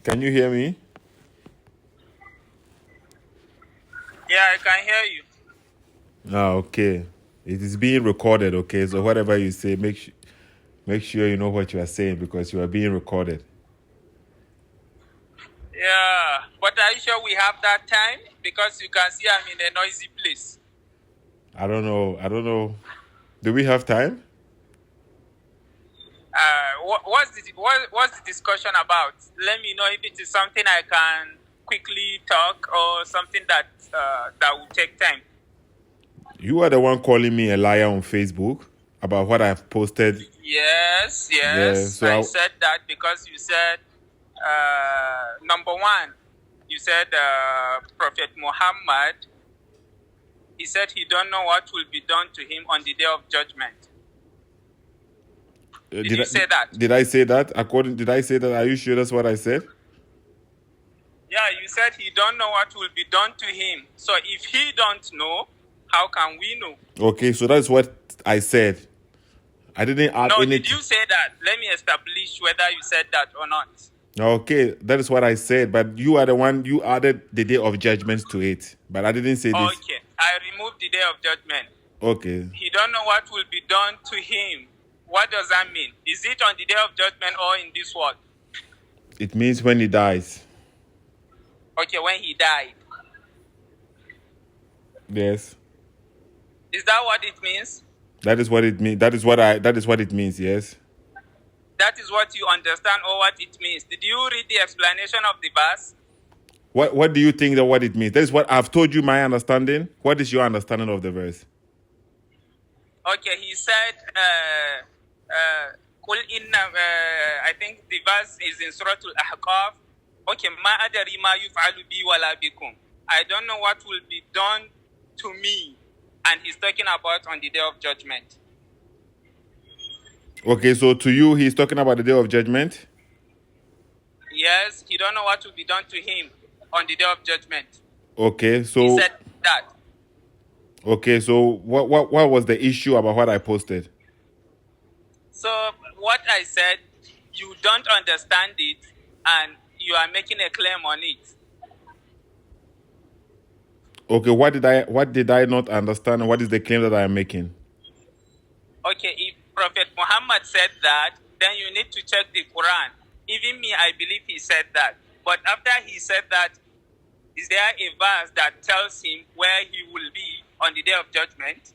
Can you hear me? Yeah, I can hear you. Okay. It is being recorded, okay? So whatever you say, make sure you know what you are saying because you are being recorded. Yeah, but are you sure we have that time? Because you can see I'm in a noisy place. I don't know. Do we have time? What's the discussion about? Let me know if it is something I can quickly talk or something that will take time. You are the one calling me a liar on Facebook about what I've posted. Yes, Yeah, I said that because you said number one, you said Prophet Muhammad. He said he don't know what will be done to him on the day of judgment. Did you say that? Did I say that? Did I say that? Are you sure that's what I said? Yeah, you said he don't know what will be done to him. So if he don't know, how can we know? Okay, so that's what I said. I didn't add anything. Did you say that? Let me establish whether you said that or not. Okay, that is what I said, but you are the one, you added the day of judgment to it. But I didn't say this. Okay, I removed the day of judgment. Okay. He don't know what will be done to him. What does that mean? Is it on the day of judgment or in this world? It means when he dies. Okay, when he died. Yes. Is that what it means? That is what it means. That is what it means, yes. That is what you understand or what it means. Did you read the explanation of the verse? What do you think that what it means? That is what I've told you my understanding. What is your understanding of the verse? Okay, he said, I think the verse is in Surah Al-Ahqaf. Okay, ma adari ma yuf'alu bi wala bikum. I don't know what will be done to me. And he's talking about on the day of judgment. Okay, so to you, he's talking about the day of judgment? Yes, he don't know what will be done to him on the day of judgment. Okay, so he said that. Okay, so what was the issue about what I posted? So what I said, you don't understand it, and you are making a claim on it. Okay, what did I not understand, and what is the claim that I am making? Okay, if Prophet Muhammad said that, then you need to check the Quran. Even me, I believe he said that. But after he said that, is there a verse that tells him where he will be on the day of judgment?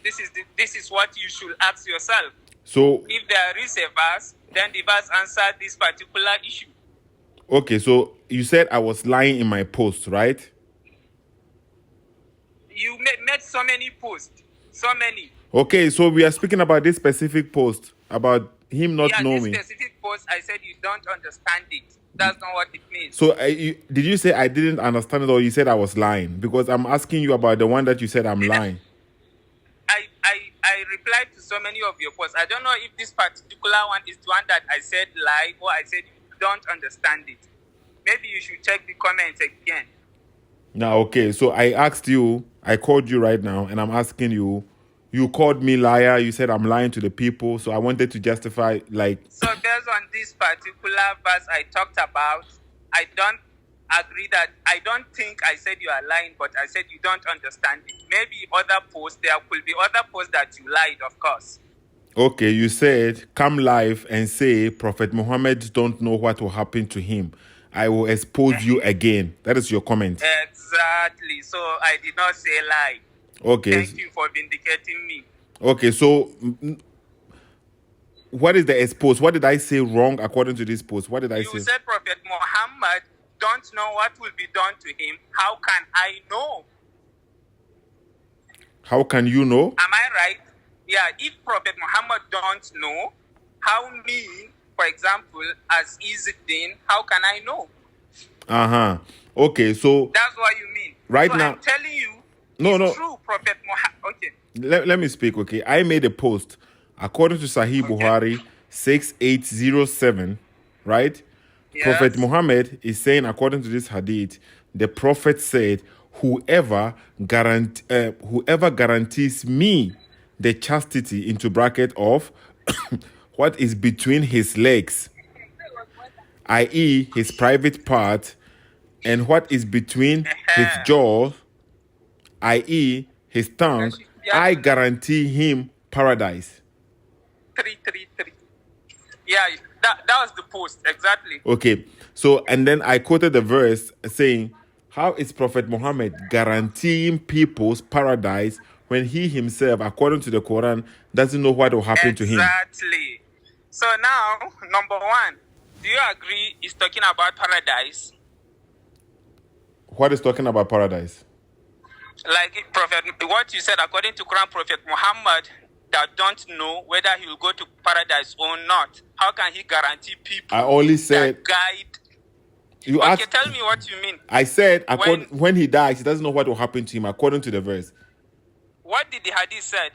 This is what you should ask yourself. So if there is a verse, then the verse answered this particular issue. Okay, so you said I was lying in my post, right? You made so many posts. So many. Okay, so we are speaking about this specific post, about him not knowing. This specific post, I said you don't understand it. That's not what it means. So did you say I didn't understand it, or you said I was lying? Because I'm asking you about the one that you said I'm lying. I replied to so many of your posts. I don't know if this particular one is the one that I said lie or I said you don't understand it. Maybe you should check the comments again. Now, okay, so I called you right now, and I'm asking you, you called me liar, you said I'm lying to the people, so I wanted to justify, like... So based on this particular verse I talked about, I don't agree that, I don't think I said you are lying, but I said you don't understand it. Maybe other posts, there could be other posts that you lied, of course. Okay, you said, come live and say, Prophet Muhammad don't know what will happen to him. I will expose you again. That is your comment. Exactly. So I did not say lie. Okay. Thank you for vindicating me. Okay, so what is the expose? What did I say wrong according to this post? What did I say? You said Prophet Muhammad don't know what will be done to him. How can I know? How can you know? Am I right? Yeah, if Prophet Muhammad don't know, how me, for example, as Izzuddin, how can I know? Okay, so... That's what you mean. Right now... I'm telling you, no. True, Prophet Muhammad. Okay. Let me speak, okay? I made a post. According to Sahih Bukhari 6807, right? Yes. Prophet Muhammad is saying, according to this hadith, the Prophet said, whoever guarantees me the chastity into bracket of what is between his legs, i.e., his private part, and what is between his jaw, i.e., his tongue, I guarantee him paradise. 333. Yeah, that was the post, exactly. Okay, so, and then I quoted the verse saying, how is Prophet Muhammad guaranteeing people's paradise when he himself, according to the Quran, doesn't know what will happen to him? Exactly. So now, number one, do you agree he's talking about paradise? What is talking about paradise? Like Prophet, what you said, according to Quran, Prophet Muhammad that don't know whether he will go to paradise or not. How can he guarantee people? I only said that guide. You okay, asked, tell me what you mean. I said when he dies, he doesn't know what will happen to him according to the verse. What did the hadith said?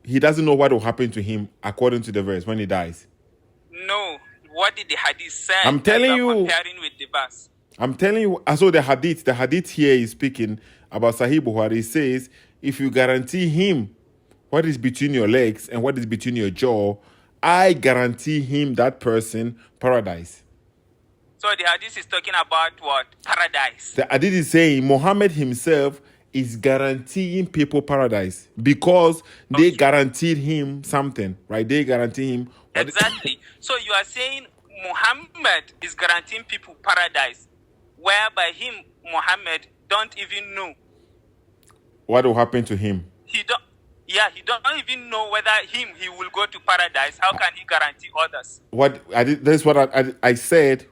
He doesn't know what will happen to him according to the verse when he dies. No. What did the hadith say? I'm telling you. Comparing with the verse. I'm telling you. So the hadith here is speaking about Sahih Bukhari. It says, if you guarantee him what is between your legs and what is between your jaw, I guarantee him, that person, paradise. So the hadith is talking about what? Paradise. The hadith is saying Muhammad himself is guaranteeing people paradise because they guaranteed him something, right? They guarantee him. Exactly. So you are saying Muhammad is guaranteeing people paradise, whereby him, Muhammad, don't even know what will happen to him. He don't even know whether he will go to paradise. How can he guarantee others? That's what I said.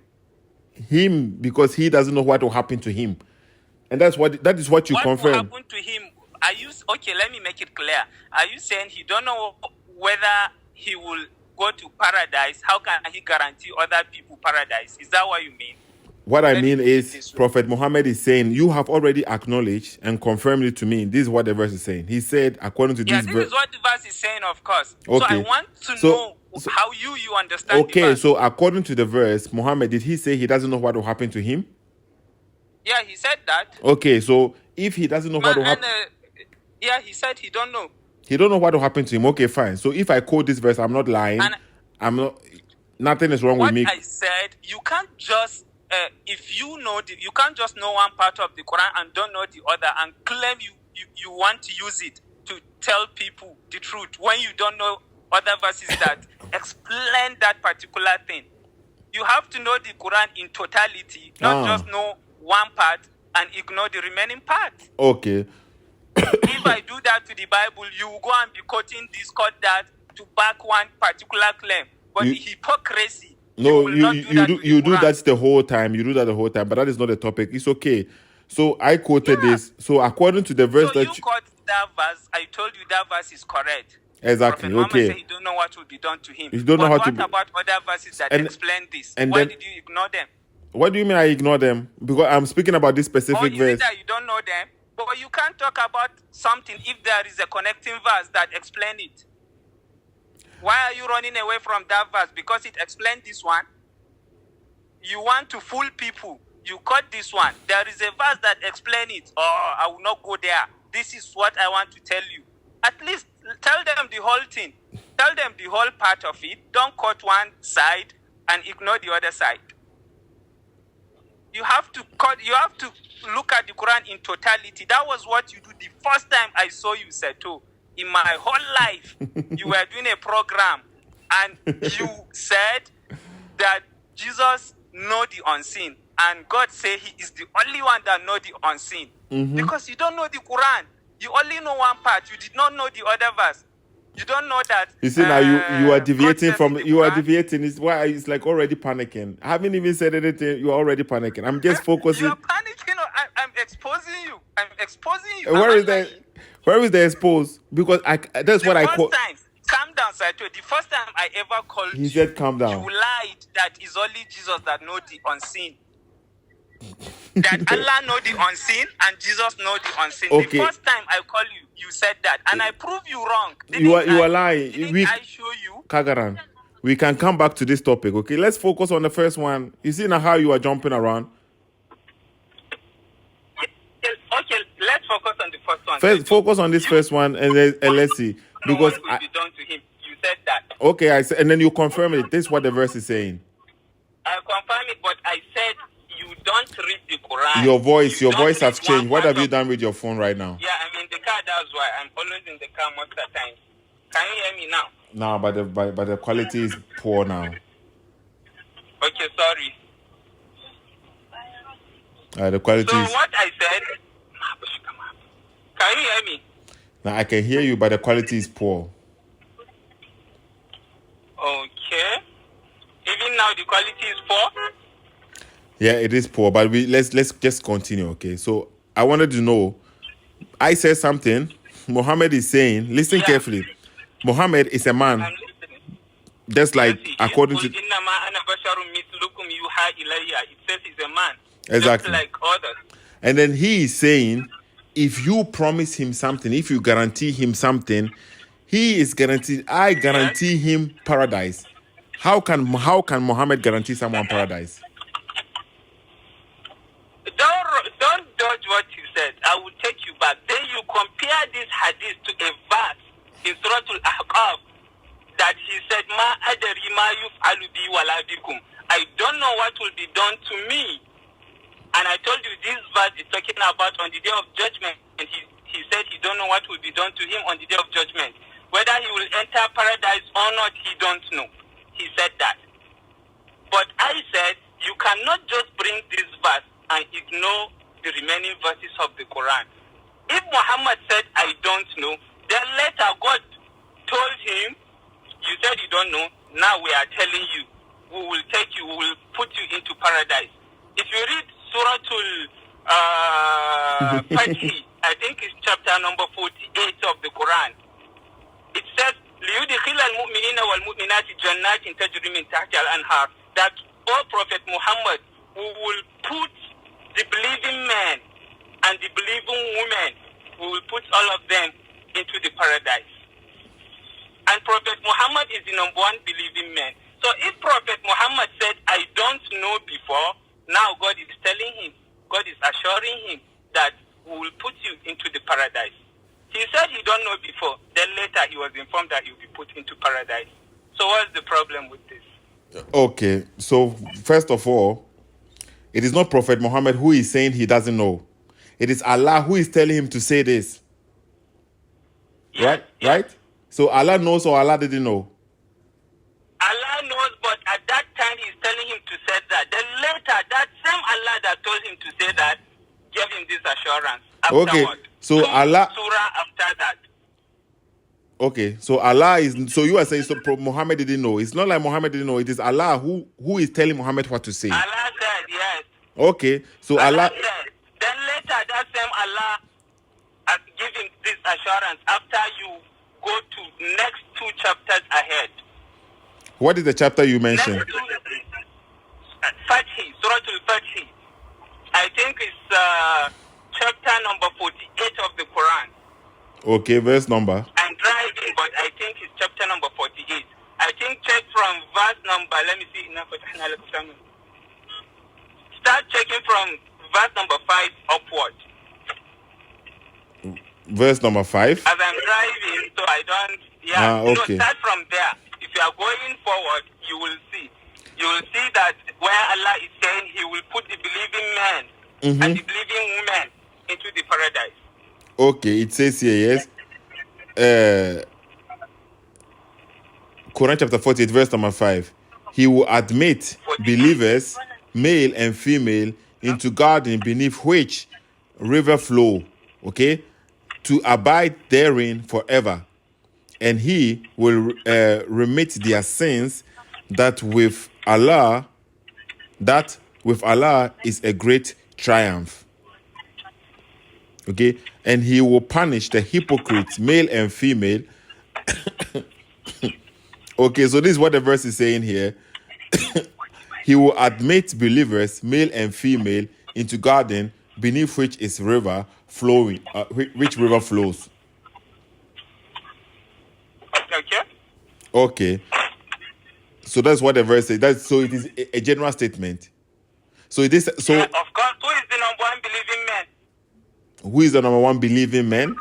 Him, because he doesn't know what will happen to him, and that is what you confirm. What will happen to him? Are you okay? Let me make it clear. Are you saying he don't know whether he will go to paradise? How can he guarantee other people paradise? Is that what you mean? What I mean is, Prophet Muhammad is saying, you have already acknowledged and confirmed it to me. This is what the verse is saying. He said, according to this verse. This is what the verse is saying, of course. Okay. So I want to know how you understand okay, the verse. So according to the verse, Muhammad, did he say he doesn't know what will happen to him? Yeah, he said that. Okay, so if he doesn't know what will happen... yeah, he said he don't know. He don't know what will happen to him. Okay, fine. So if I quote this verse, I'm not lying. I'm not... Nothing is wrong with me. What I said, you can't just... if you know... you can't just know one part of the Quran and don't know the other and claim you want to use it to tell people the truth when you don't know other verses that explain that particular thing. You have to know the Quran in totality, not just know one part and ignore the remaining part. Okay. If I do that to the Bible, you will go and be quoting this, quote that to back one particular claim. But the hypocrisy. No, you do that the whole time. You do that the whole time, but that is not the topic. It's okay. So I quoted this. So according to the verse you quote that verse, I told you that verse is correct. Exactly. Prophet okay. Said you don't know what will be done to him. You don't know how what about other verses that explain this? And why did you ignore them? What do you mean I ignore them? Because I'm speaking about this specific verse. That you don't know them, but you can't talk about something if there is a connecting verse that explains it. Why are you running away from that verse? Because it explains this one. You want to fool people. You cut this one. There is a verse that explains it. Oh, I will not go there. This is what I want to tell you. At least tell them the whole thing. Tell them the whole part of it. Don't cut one side and ignore the other side. You have to look at the Quran in totality. That was what you do the first time I saw you, Sethoo. In my whole life, you were doing a program and you said that Jesus knows the unseen. And God said he is the only one that knows the unseen. Mm-hmm. Because you don't know the Quran. You only know one part. You did not know the other verse. You don't know that. You see now you are deviating from you are deviating. It's why it's like already panicking. I haven't even said anything. You are already panicking. I'm just focusing. You are panicking. I'm exposing you. I'm exposing you. Where is the expose? Because that's what I call. Calm down, Sethoo. The first time I ever called you, he said, "Calm down." You lied that it's only Jesus that knows the unseen. That Allah knows the unseen and Jesus knows the unseen. Okay. The first time I called you, you said that, and I proved you wrong. You are lying. I show you? Kagaran, we can come back to this topic. Okay, let's focus on the first one. You see now how you are jumping around. Okay, let's focus on the first one. First, focus on this first one, and let's see. Because what will be done to him? You said that. Okay, I said, and then you confirm it. This is what the verse is saying. I confirm it, but I said you don't read the Quran. Your voice You don't has read changed. one What part have you of- done with your phone right now? Yeah, I'm in the car. That's why I'm always in the car most of the time. Can you hear me now? No, but the quality is poor now. Okay, sorry. The quality So is. what I said, can you hear me? Now I can hear you, but the quality is poor. Okay. Even now the quality is poor. Yeah, it is poor, but let's just continue, okay? So I wanted to know. I said something. Muhammad is saying. Listen carefully. Muhammad is a man. I'm listening. Just like Yes, according to. It says he's a man. Exactly. Just like others. And then he is saying, if you promise him something, if you guarantee him something, he is guaranteed. I guarantee him paradise. How can Muhammad guarantee someone paradise? Don't dodge what you said. I will take you back. Then you compare this hadith to a verse in Surah Al-Ahqaf that he said, "Ma adari ma yuf'alu bi wala bikum." I don't know what will be done to me. And I told you this verse is talking about on the day of judgment. And he said he don't know what will be done to him on the day of judgment. Whether he will enter paradise or not, he don't know. He said that. But I said, you cannot just bring this verse and ignore the remaining verses of the Quran. If Muhammad said, I don't know, then later God told him, you said you don't know, now we are telling you, we will take you, we will put you into paradise. If you read Surah Fatih, I think it's chapter number 48 of the Quran, it says, لِيُدْخِلَ الْمُؤْمِنِينَ وَالْمُؤْمِنَاتِ جَنَّاتٍ تَجْرِي مِنْ تَحْتِهَا الْأَنْهَارُ, that, O Prophet Muhammad, who will put the believing men and the believing women, we will put all of them into the paradise. And Prophet Muhammad is the number one believing man. So if Prophet Muhammad said, I don't know before, now God is telling him, God is assuring him that we will put you into the paradise. He said he don't know before. Then later he was informed that he will be put into paradise. So what's the problem with this? Okay, so first of all, it is not Prophet Muhammad who is saying he doesn't know. It is Allah who is telling him to say this. Yes, right? yes. Right? So Allah knows or Allah didn't know? Allah knows, but at that time he's telling him to say that. Then later, that same Allah that told him to say that gave him this assurance. Okay, Afterward. so Allah. Surah after that. Okay, so Allah is. So you are saying so Muhammad didn't know. It's not like Muhammad didn't know. It is Allah who is telling Muhammad what to say. Allah said yes. Okay, so Allah. Said. Then later, that same Allah give him this assurance after you go to next two chapters ahead. What is the chapter you mentioned? Fatih, Surah Al-Fatih. I think it's chapter number 48 of the Quran. Okay, verse number. I'm driving, but I think it's chapter number 48. I think check from verse number, let me see. Start checking from verse number 5 upward. Verse number 5? As I'm driving, so I don't, okay. No, start from there. If you are going forward, you will see. You will see that where Allah is saying he will put the believing men and the believing women into the paradise. Okay, it says here, yes. Quran chapter 48, verse number 5. He will admit believers, male and female, into garden beneath which river flow, okay, to abide therein forever. And he will remit their sins, that with Allah is a great triumph. Okay, and he will punish the hypocrites, male and female. Okay, so this is what the verse is saying here. He will admit believers, male and female, into garden beneath which is river flowing, which river flows. Okay. Okay. So that's what the verse says. So it is a general statement. So it is. So yeah, of course, who is the number one believing man? Who is the number one believing man?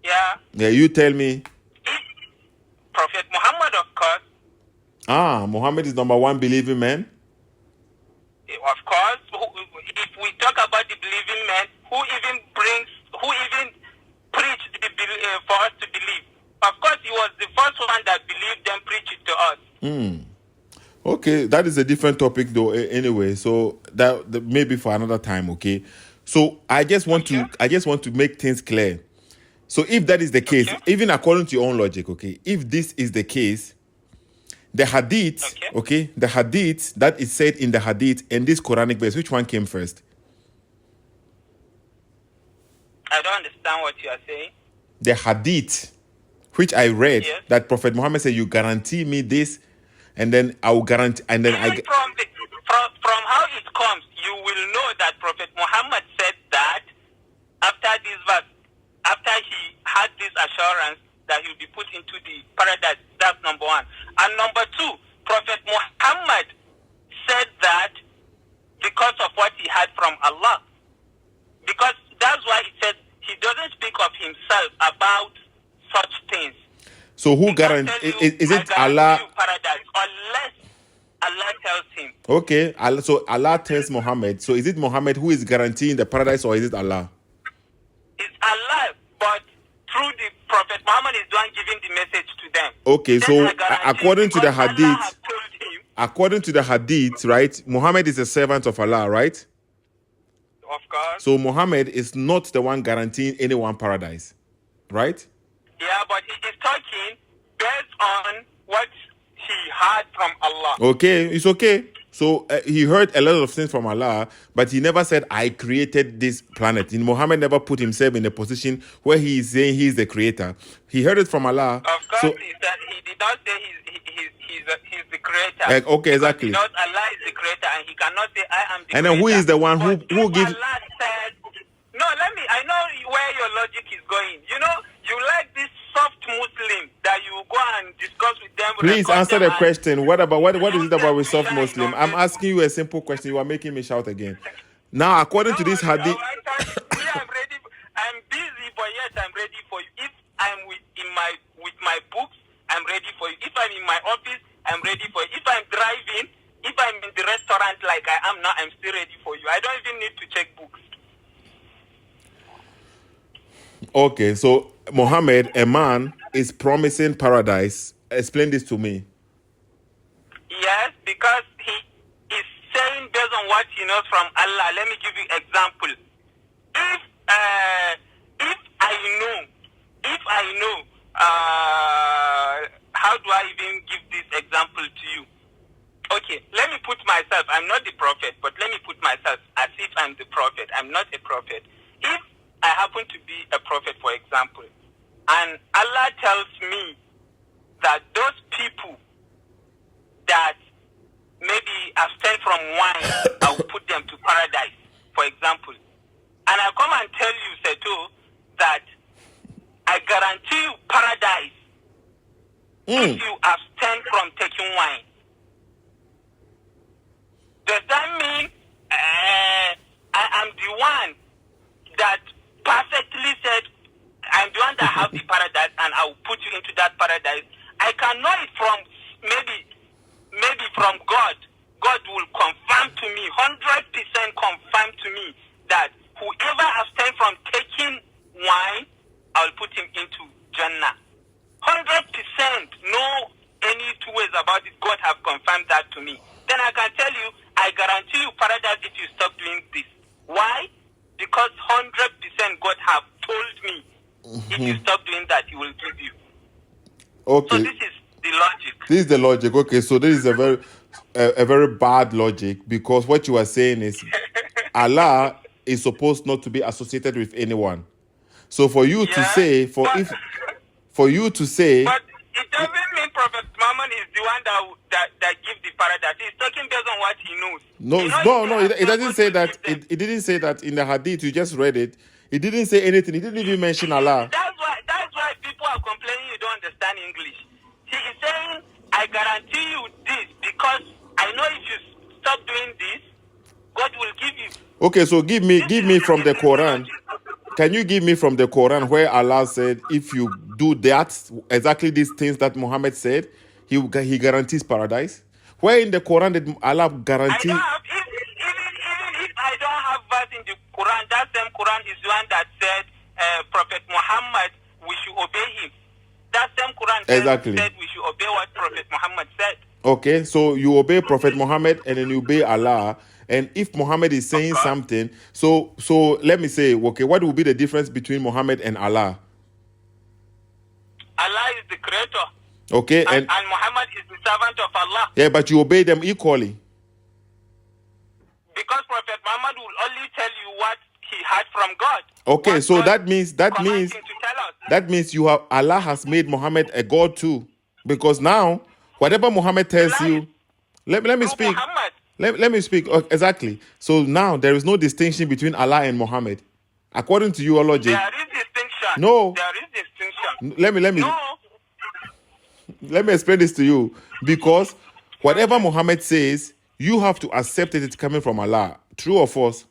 Yeah. Yeah, you tell me. Prophet Muhammad, of course. Muhammad is number one believing man? Of course, if we talk about the believing men, who even preached for us to believe? Of course, he was the first one that believed and preached it to us. Okay, that is a different topic though. Anyway, so that maybe for another time. Okay, so I just want to make things clear. So if that is the case, even according to your own logic, okay, if this is the case, the hadith, okay, the hadith that is said in the hadith and this Quranic verse, which one came first? I don't understand what you are saying. The hadith, which I read, that Prophet Muhammad said, "You guarantee me this, and then I will guarantee." And then from how it comes, you will know that Prophet Muhammad said that after this verse, after he had this assurance that he will be put into the paradise. That's number one. And number two, Prophet Muhammad said that because of what he had from Allah. Because that's why he said he doesn't speak of himself about such things. So who guarantees? Is it Allah? Paradise, unless Allah tells him. Okay, so Allah tells Muhammad. So is it Muhammad who is guaranteeing the paradise, or is it Allah? It's Allah, but through the Prophet Muhammad is the one giving the message to them. Okay, so according to the hadith, right, Muhammad is a servant of Allah, right? Of course. So Muhammad is not the one guaranteeing anyone paradise, right? Yeah, but he is talking based on what he heard from Allah. Okay, it's okay. So he heard a lot of things from Allah, but he never said, "I created this planet." And Muhammad never put himself in a position where he is saying he is the creator. He heard it from Allah. Of course, so, he did not say he's the creator. Okay, exactly. Because Allah is the creator, and he cannot say, "I am the creator." And then who is the one who gives? Allah said, no, I know where your logic is going. You know, you like this soft Muslim that you go and discuss with them. Please answer the question. What is it about with soft Muslim? I'm asking you a simple question. You are making me shout again. Now, according to this hadith, I'm ready. I'm busy, but yes, I'm ready for you. If I'm with my books, I'm ready for you. If I'm in my office, I'm ready for you. If I'm driving, if I'm in the restaurant like I am now, I'm still ready for you. I don't even need to check books. Okay, so Muhammad, a man, is promising paradise. Explain this to me. Yes, because he is saying based on what he knows from Allah. Let me give you an example. If I know, how do I even give this example to you? Okay, let me put myself. I'm not the prophet, but let me put myself as if I'm the prophet. I'm not a prophet. If I happen to be a prophet, for example, and Allah tells me that those people that maybe abstain from wine, I will put them to paradise, for example. And I come and tell you, Sethoo, that I guarantee you paradise if you abstain from taking wine. Does that mean I am the one that perfectly said, I'm the one that have the paradise and I will put you into that paradise? I can know it from maybe from God. God will confirm to me, 100% confirm to me that whoever abstain from taking wine, I will put him into Jannah. 100%, no any two ways about it. God have confirmed that to me. Then I can tell you, I guarantee you paradise if you stop doing this. Why? Because 100% God have told me, if you stop doing that, He will give you. Okay. So this is the logic. This is the logic. Okay, so this is a very bad logic, because what you are saying is Allah is supposed not to be associated with anyone. So for you to say, but it doesn't mean Prophet Muhammad is the one that gives the paradise. He's talking based on what he knows. No. It doesn't say that. It didn't say that in the hadith. You just read it. It didn't say anything. It didn't even mention Allah. That's why people are complaining you don't understand English. He is saying, I guarantee you this, because I know if you stop doing this, God will give you. Okay, so give me from the Quran. Can you give me from the Quran where Allah said, if you do that, exactly these things that Muhammad said, he guarantees paradise? Where in the Quran did Allah guarantee? If Exactly. said we should obey what Prophet Muhammad said. Okay, so you obey Prophet Muhammad and then you obey Allah. And if Muhammad is saying Okay. something, so let me say, okay, what will be the difference between Muhammad and Allah? Allah is the creator. Okay, and Muhammad is the servant of Allah. Yeah, but you obey them equally. Because Prophet Muhammad will only tell you what he heard from God. Okay, so God that means commands him to tell us. that means Allah has made Muhammad a god too, because now whatever Muhammad tells you, let me speak. Muhammad. Let me speak. Exactly. So now there is no distinction between Allah and Muhammad, according to your logic. There is distinction. No. There is distinction. Let me explain this to you, because whatever Muhammad says, you have to accept it. It's coming from Allah. True or false?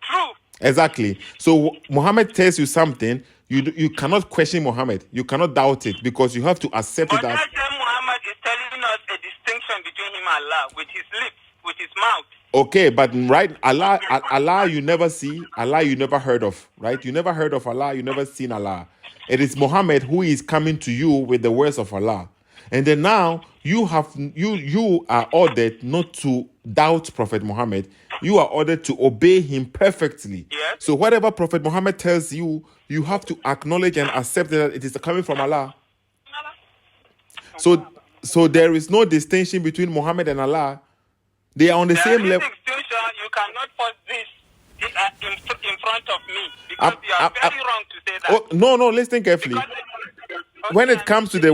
True. Exactly. So Muhammad tells you something, you cannot question Muhammad. You cannot doubt it, because you have to accept it as. But that same Muhammad is telling us a distinction between him and Allah, with his lips, with his mouth. Okay, but right, Allah you never see, Allah you never heard of, right? You never heard of Allah, you never seen Allah. It is Muhammad who is coming to you with the words of Allah. And then now you are ordered not to doubt Prophet Muhammad. You are ordered to obey him perfectly. Yes. So whatever Prophet Muhammad tells you, you have to acknowledge and accept that it is coming from Allah. So there is no distinction between Muhammad and Allah. They are on the same level. Distinction. You cannot put this in front of me, because you are very wrong to say that. Oh, no, listen carefully. When it comes to the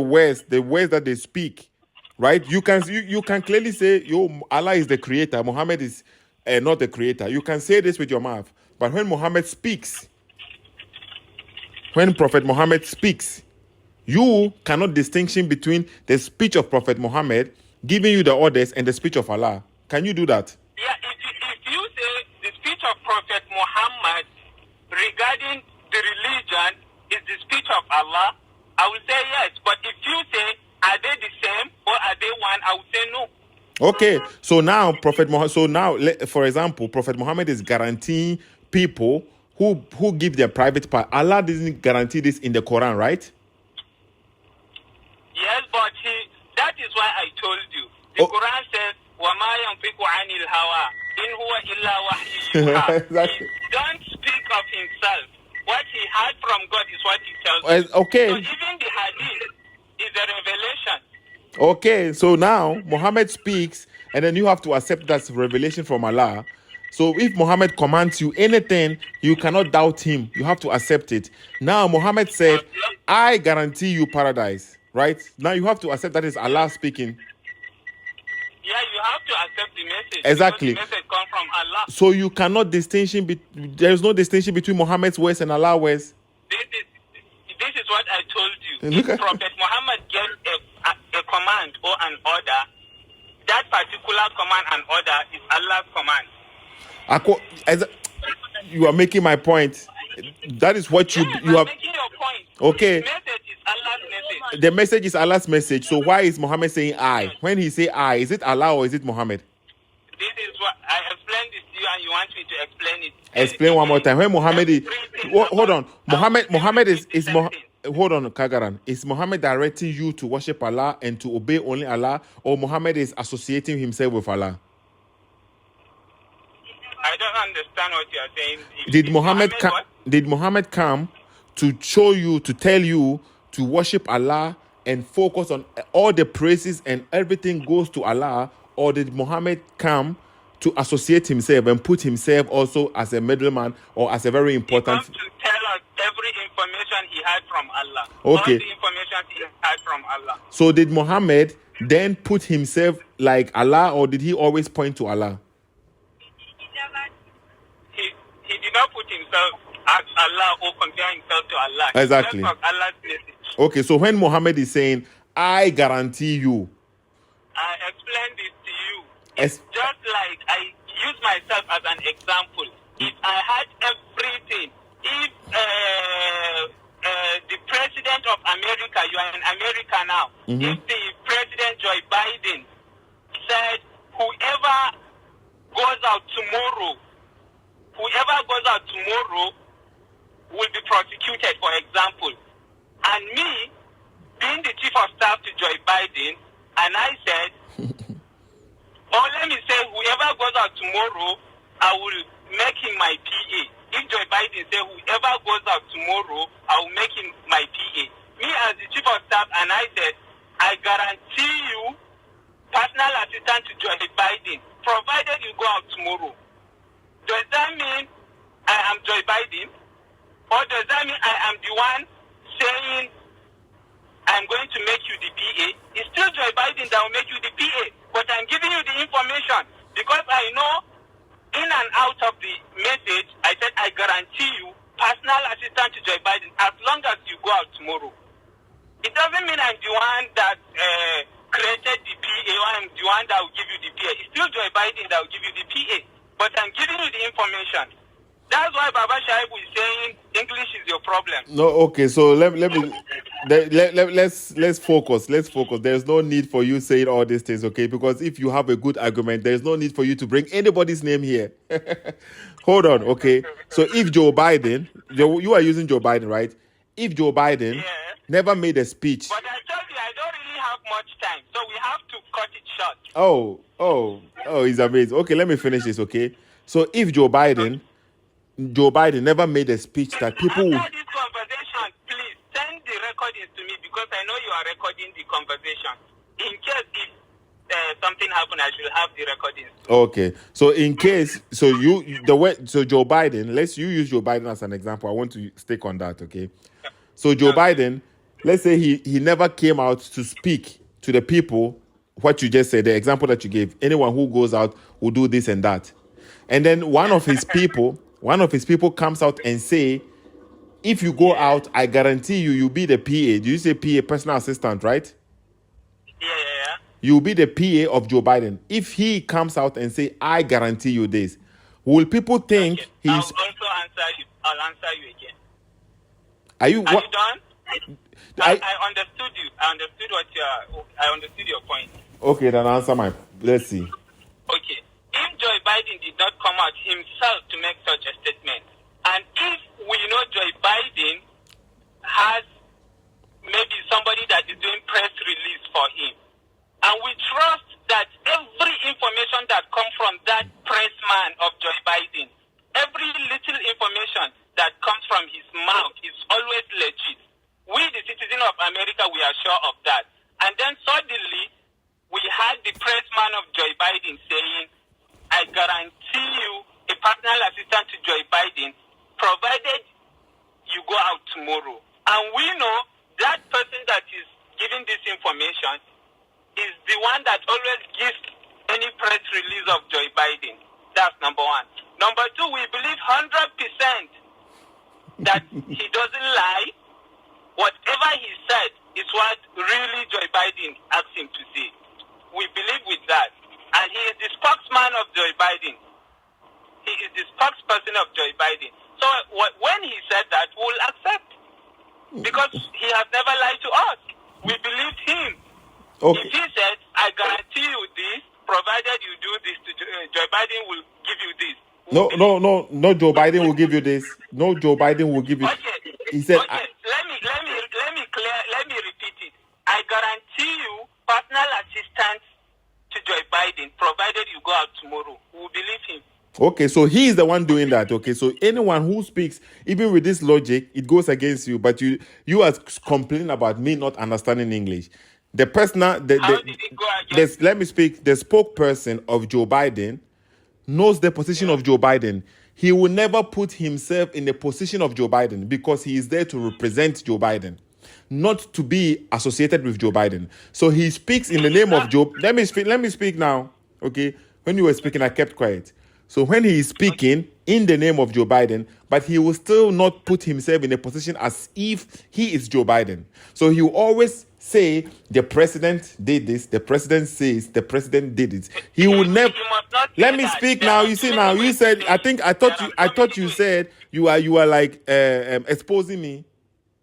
words that they speak, right? You can clearly say, Allah is the creator, Muhammad is not the creator. You can say this with your mouth. But when Muhammad speaks, when Prophet Muhammad speaks, you cannot distinction between the speech of Prophet Muhammad giving you the orders and the speech of Allah. Can you do that? Yeah, if you say the speech of Prophet Muhammad regarding the religion is the speech of Allah, I will say yes. But if you say, are they the same or are they one, I will say no. Okay, so now for example, Prophet Muhammad is guaranteeing people who give their private part. Allah doesn't guarantee this in the Quran, right? Yes, but that is why I told you. The Quran says, وَمَا يَنْفِقُ عَنِ الْهَوَىٰ إِنْ هُوَ إِلَّا وَحْيٌ. Exactly. He don't speak of himself. What he heard from God is what he tells you. Okay. So even the hadith is a revelation. Okay, so now Muhammad speaks, and then you have to accept that's revelation from Allah. So if Muhammad commands you anything, you cannot doubt him. You have to accept it. Now Muhammad said, I guarantee you paradise. Right? Now you have to accept that is Allah speaking. Yeah, you have to accept the message. Exactly. The message comes from Allah. So you cannot there is no distinction between Muhammad's words and Allah's words. This is what I told you. If Prophet Muhammad gave a command or an order, that particular command and order is Allah's command. You are making my point. That is what you have. Making your point. Okay. The message is Allah's message. The message is Allah's message. So why is Muhammad saying I? When he say I, is it Allah or is it Muhammad? This is what I explained this to you, and you want me to explain it. Explain one more time. When Muhammad is hold on. Muhammad is hold on, Kagaran. Is Muhammad directing you to worship Allah and to obey only Allah, or Muhammad is associating himself with Allah? I don't understand what you are saying. Did Muhammad come to show you, to tell you to worship Allah and focus on all the praises and everything goes to Allah, or did Muhammad come to associate himself and put himself also as a middleman or as a very important? He comes to tell us every information he had from Allah. Okay. All the information he had from Allah. So did Muhammad then put himself like Allah, or did he always point to Allah? He did not put himself as Allah or compare himself to Allah. Exactly. He Allah's message. Okay, so when Muhammad is saying, I guarantee you. I explained this to you. It's just like I use myself as an example. If I had everything, if the president of America, you are in America now, if the president Joe Biden said, whoever goes out tomorrow will be prosecuted, for example. And me, being the chief of staff to Joe Biden, and I said, oh, let me say, whoever goes out tomorrow, I will make him my PA. If Joe Biden says, whoever goes out tomorrow, I will make him my PA. Me as the chief of staff, and I said, I guarantee you personal assistant to Joe Biden, provided you go out tomorrow. Does that mean I am Joe Biden? Or does that mean I am the one saying I'm going to make you the PA? It's still Joe Biden that will make you the PA. But I'm giving you the information because I know in and out of the message, I said I guarantee you personal assistant to Joe Biden as long as you go out tomorrow. It doesn't mean I'm the one that created the PA or I'm the one that will give you the PA. It's still Joe Biden that will give you the PA. But I'm giving you the information. That's why Baba Shaibu is saying English is your problem. No, okay. So let's focus. Let's focus. There's no need for you saying all these things, okay? Because if you have a good argument, there's no need for you to bring anybody's name here. Hold on, okay? So if Joe Biden, you are using Joe Biden, right? If Joe Biden never made a speech. But I told you I don't really have much time, so we have to cut it short. Oh, he's amazing. Okay, let me finish this, okay? So if Joe Biden never made a speech that people... After this conversation, please send the recordings to me because I know you are recording the conversation. In case if something happened, I should have the recordings. Okay, so in case, so Joe Biden, you use Joe Biden as an example. I want to stick on that, okay? So Joe Biden, let's say he never came out to speak to the people what you just said, the example that you gave. Anyone who goes out will do this and that. And then one of his people comes out and say, if you go out, I guarantee you'll be the PA. Do you say PA, personal assistant, right? Yeah. You'll be the PA of Joe Biden. If he comes out and say, I guarantee you this, will people think he's... I'll also answer you. I'll answer you again. Are you done? I understood you. I understood your point. Okay, then answer my... Let's see. Okay. If Joe Biden did not come out himself to make such a statement, and if we know Joe Biden has maybe somebody that is doing press release for him, and we trust that every information that comes from that press man of Joe Biden, every little information that comes from his mouth is always legit. We, the citizens of America, we are sure of that. And then suddenly, we had the press man of Joe Biden saying, I guarantee you a personal assistant to Joe Biden, provided you go out tomorrow. And we know that person that is giving this information is the one that always gives any press release of Joe Biden. That's number one. Number two, we believe 100% that he doesn't lie. Whatever he said is what really Joe Biden asked him to say. We believe with that. And he is the spokesman of Joe Biden. He is the spokesperson of Joe Biden. So when he said that, we'll accept. Because he has never lied to us. We believed him. Okay. If he said, I guarantee you this, provided you do this, Joe Biden will give you this. No, Joe Biden will give you this. No, Joe Biden will give you... Okay. He said... Okay. Let me repeat it. I guarantee you personal assistance to Joe Biden, provided you go out tomorrow. We will believe him. Okay, so he is the one doing that. Okay, so anyone who speaks, even with this logic, it goes against you. But you are complaining about me not understanding English. The person, How did it go against? let me speak. The spokesperson of Joe Biden knows the position of Joe Biden. He will never put himself in the position of Joe Biden because he is there to represent Joe Biden, not to be associated with Joe Biden. So he speaks in the name of Joe. Let me speak now. Okay. When you were speaking, I kept quiet. So when he is speaking in the name of Joe Biden, but he will still not put himself in a position as if he is Joe Biden. So he will always say the president did this, the president says the president did it. He will never... Let me speak now. You see now, you said, I thought you said you are like exposing me.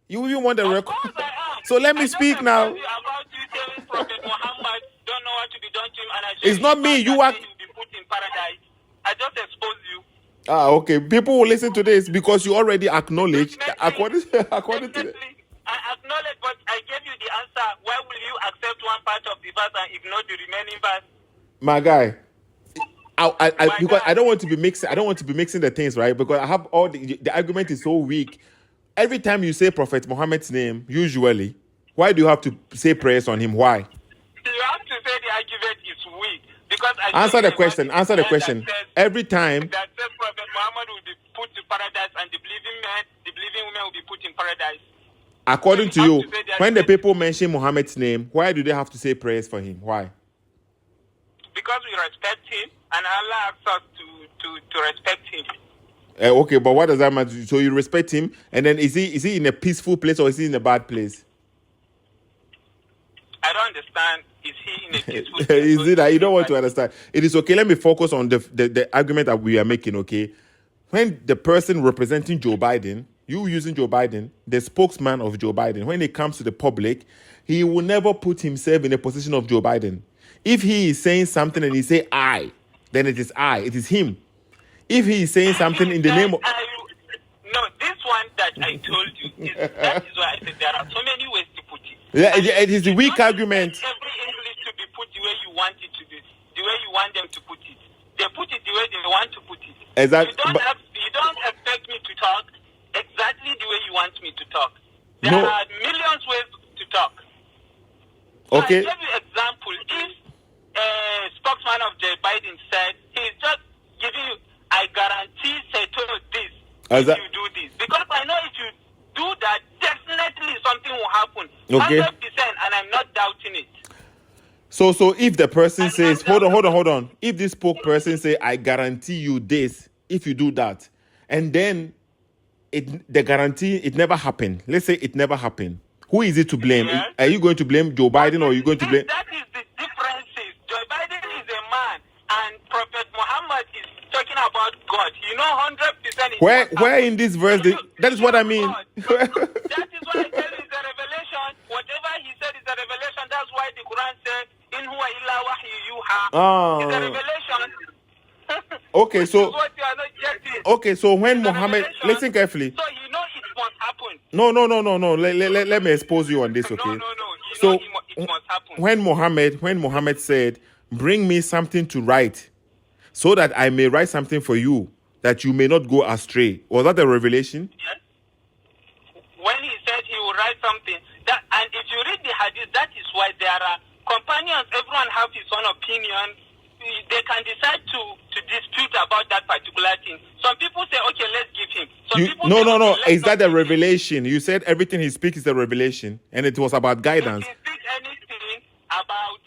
You even want the record. So let me speak now. It's not me. You are... I just expose you. Okay. People will listen to this because you already acknowledge according to I knowledge, but I gave you the answer. Why will you accept one part of the verse and ignore the remaining verse? My guy, because guy. I don't want to be mixing. I don't want to be mixing the things, right? Because I have all the argument is so weak. Every time you say Prophet Muhammad's name, usually, why do you have to say prayers on him? Why? You have to say the argument is weak because Answer the question. Answer the question. Every time that says Prophet Muhammad will be put to paradise and the believing women will be put in paradise. According to you, when the people mention Muhammad's name, why do they have to say prayers for him? Why? Because we respect him, and Allah asks us to respect him. Okay, but what does that matter? So you respect him, and then is he in a peaceful place or is he in a bad place? I don't understand. Is he in a peaceful place? Is it that you don't want to understand? It is okay. Let me focus on the argument that we are making, okay? When the person representing Joe Biden, you using Joe Biden, the spokesman of Joe Biden, when it comes to the public, he will never put himself in a position of Joe Biden. If he is saying something and he say I, then it is I. It is him. If he is saying something in the name of... No, this one that I told you, that is why I said there are so many ways to put it. Yeah, it is a weak argument. Every English to be put the way you want it to be, the way you want them to put it. They put it the way they want to put it. Exactly. You don't expect me to talk exactly the way you want me to talk. There No. are millions ways to talk. So Okay. I give you example. If a spokesman of Joe Biden said, he's just giving you, I guarantee Sethoo this if you do this. Because I know if you do that, definitely something will happen. Okay. 100%, and I'm not doubting it. So if the person says, hold on. If this spokesperson say, I guarantee you this, if you do that, and then the guarantee, it never happened. Let's say it never happened. Who is it to blame? Yes. Are you going to blame Joe Biden or are you going to blame... That is the differences. Joe Biden is a man, and Prophet Muhammad is talking about God. You know, 100%. Where in this verse, that is what I mean. That is why I tell you it's a revelation. Whatever he said is a revelation. That's why the Quran says, In huwa illa wahyu yuha. It's a revelation. Okay, so... What you are not getting. Okay, so when It's a Muhammad... revelation. Listen carefully. So you know it must happen. No. Let me expose you on this, okay? No. You So know it must happen. when Muhammad said, bring me something to write so that I may write something for you that you may not go astray. Was that a revelation? Yes. When he said he will write something, and if you read the hadith, that is why there are companions, everyone have his own opinion. They can decide to dispute about that particular thing. Some people say, okay, let's give him. Some people say, No. okay, let's Is that not a give him. revelation? You said everything he speaks is a revelation, and it was about guidance. If he speaks anything about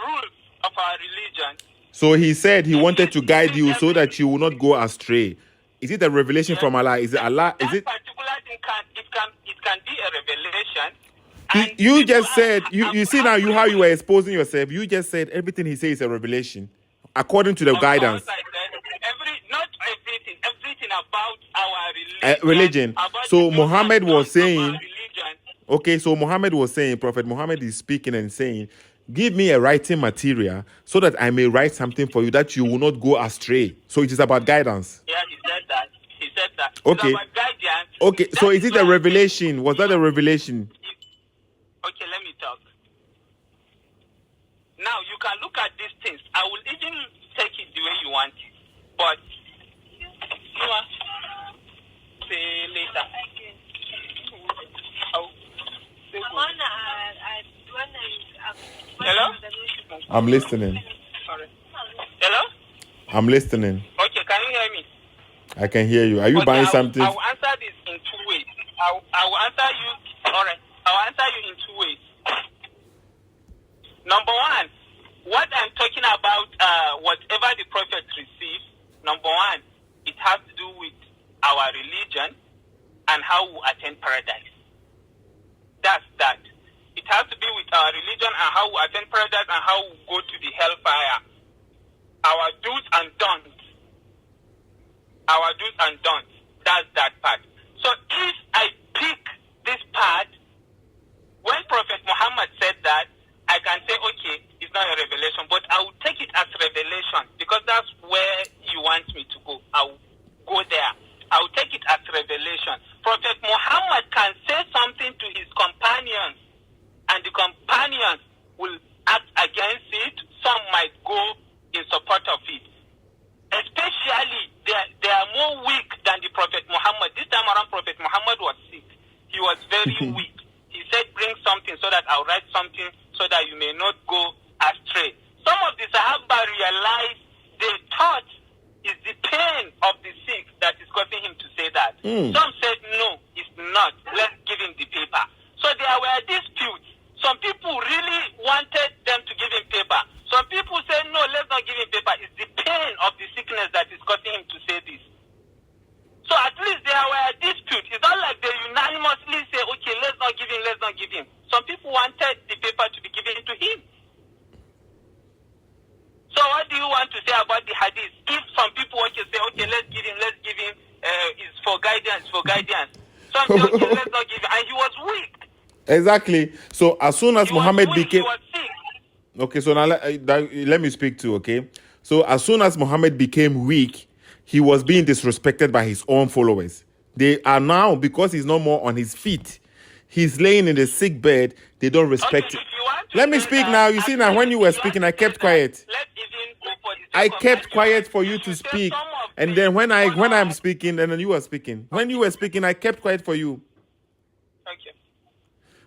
rules of our religion, So he said he wanted to guide you so that you will not go astray. Is it a revelation from Allah? Is it Allah? Is it? that particular thing can be a revelation. You just said you see now how you were exposing yourself. You just said everything he says is a revelation according to the guidance. Not everything about our Religion. about So the Muhammad was of our saying, religion. okay, so Muhammad was saying, Prophet Muhammad is speaking and saying, give me a writing material so that I may write something for you that you will not go astray. So it is about guidance. Yeah, he said that. Okay. It's about guidance. Okay, so is it a revelation? Was that a revelation? Okay, let me talk. Now, you can look at these things. I will even take it the way you want it. But, you know, say later. Hello? I'm listening. Sorry. Hello? I'm listening. Okay, can you hear me? I can hear you. Are you buying something? I will answer this in two ways. I will answer you. All right. I will answer you in two ways. Number one, what I'm talking about, whatever the prophet received, number one, it has to do with our religion and how we attend paradise. That's that. It has to be with our religion and how we attend paradise and how we go to the hellfire. Our do's and don'ts. Our do's and don'ts. That's that part. So if I pick this part, when Prophet Muhammad said that, I can say, okay, it's not a revelation, but I will take it as revelation because that's where you want me to go. I will go there. I will take it as revelation. Prophet Muhammad can realized they thought it's the pain of the sick that is causing him to say that. Some said, no, it's not. Let's give him the paper. So there were disputes. Some people really wanted them to give him paper. Some people said, no, let's not give him paper. It's the pain of the sickness that is causing him to say this. So at least there were disputes. It's not like they unanimously say, okay, let's not give him, let's not give him. Some people wanted the paper to be given to him. So what do you want to say about the hadith? If some people want to say, okay, let's give him, it's for guidance, Some say, okay, let's not give him. And he was weak. Exactly. So as soon as Muhammad became... He was sick. Okay, so now let me speak to, okay? So as soon as Muhammad became weak, he was being disrespected by his own followers. They are now, because he's no more on his feet, he's laying in the sick bed, they don't respect him. Let me speak now. You see now, when you were speaking, I kept quiet. I kept quiet for you to speak. And then when I'm speaking, and then you were speaking. When you were speaking, I kept quiet for you.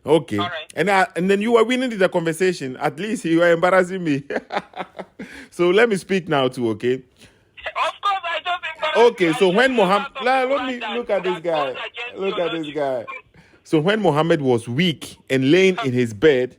Okay. All right. And then you were winning the conversation. At least you were embarrassing me. So let me speak now too, okay? Of course, I don't embarrass Okay, so when Muhammad... Let me look at this guy. Look at this guy. So when Muhammad was weak and laying in his bed,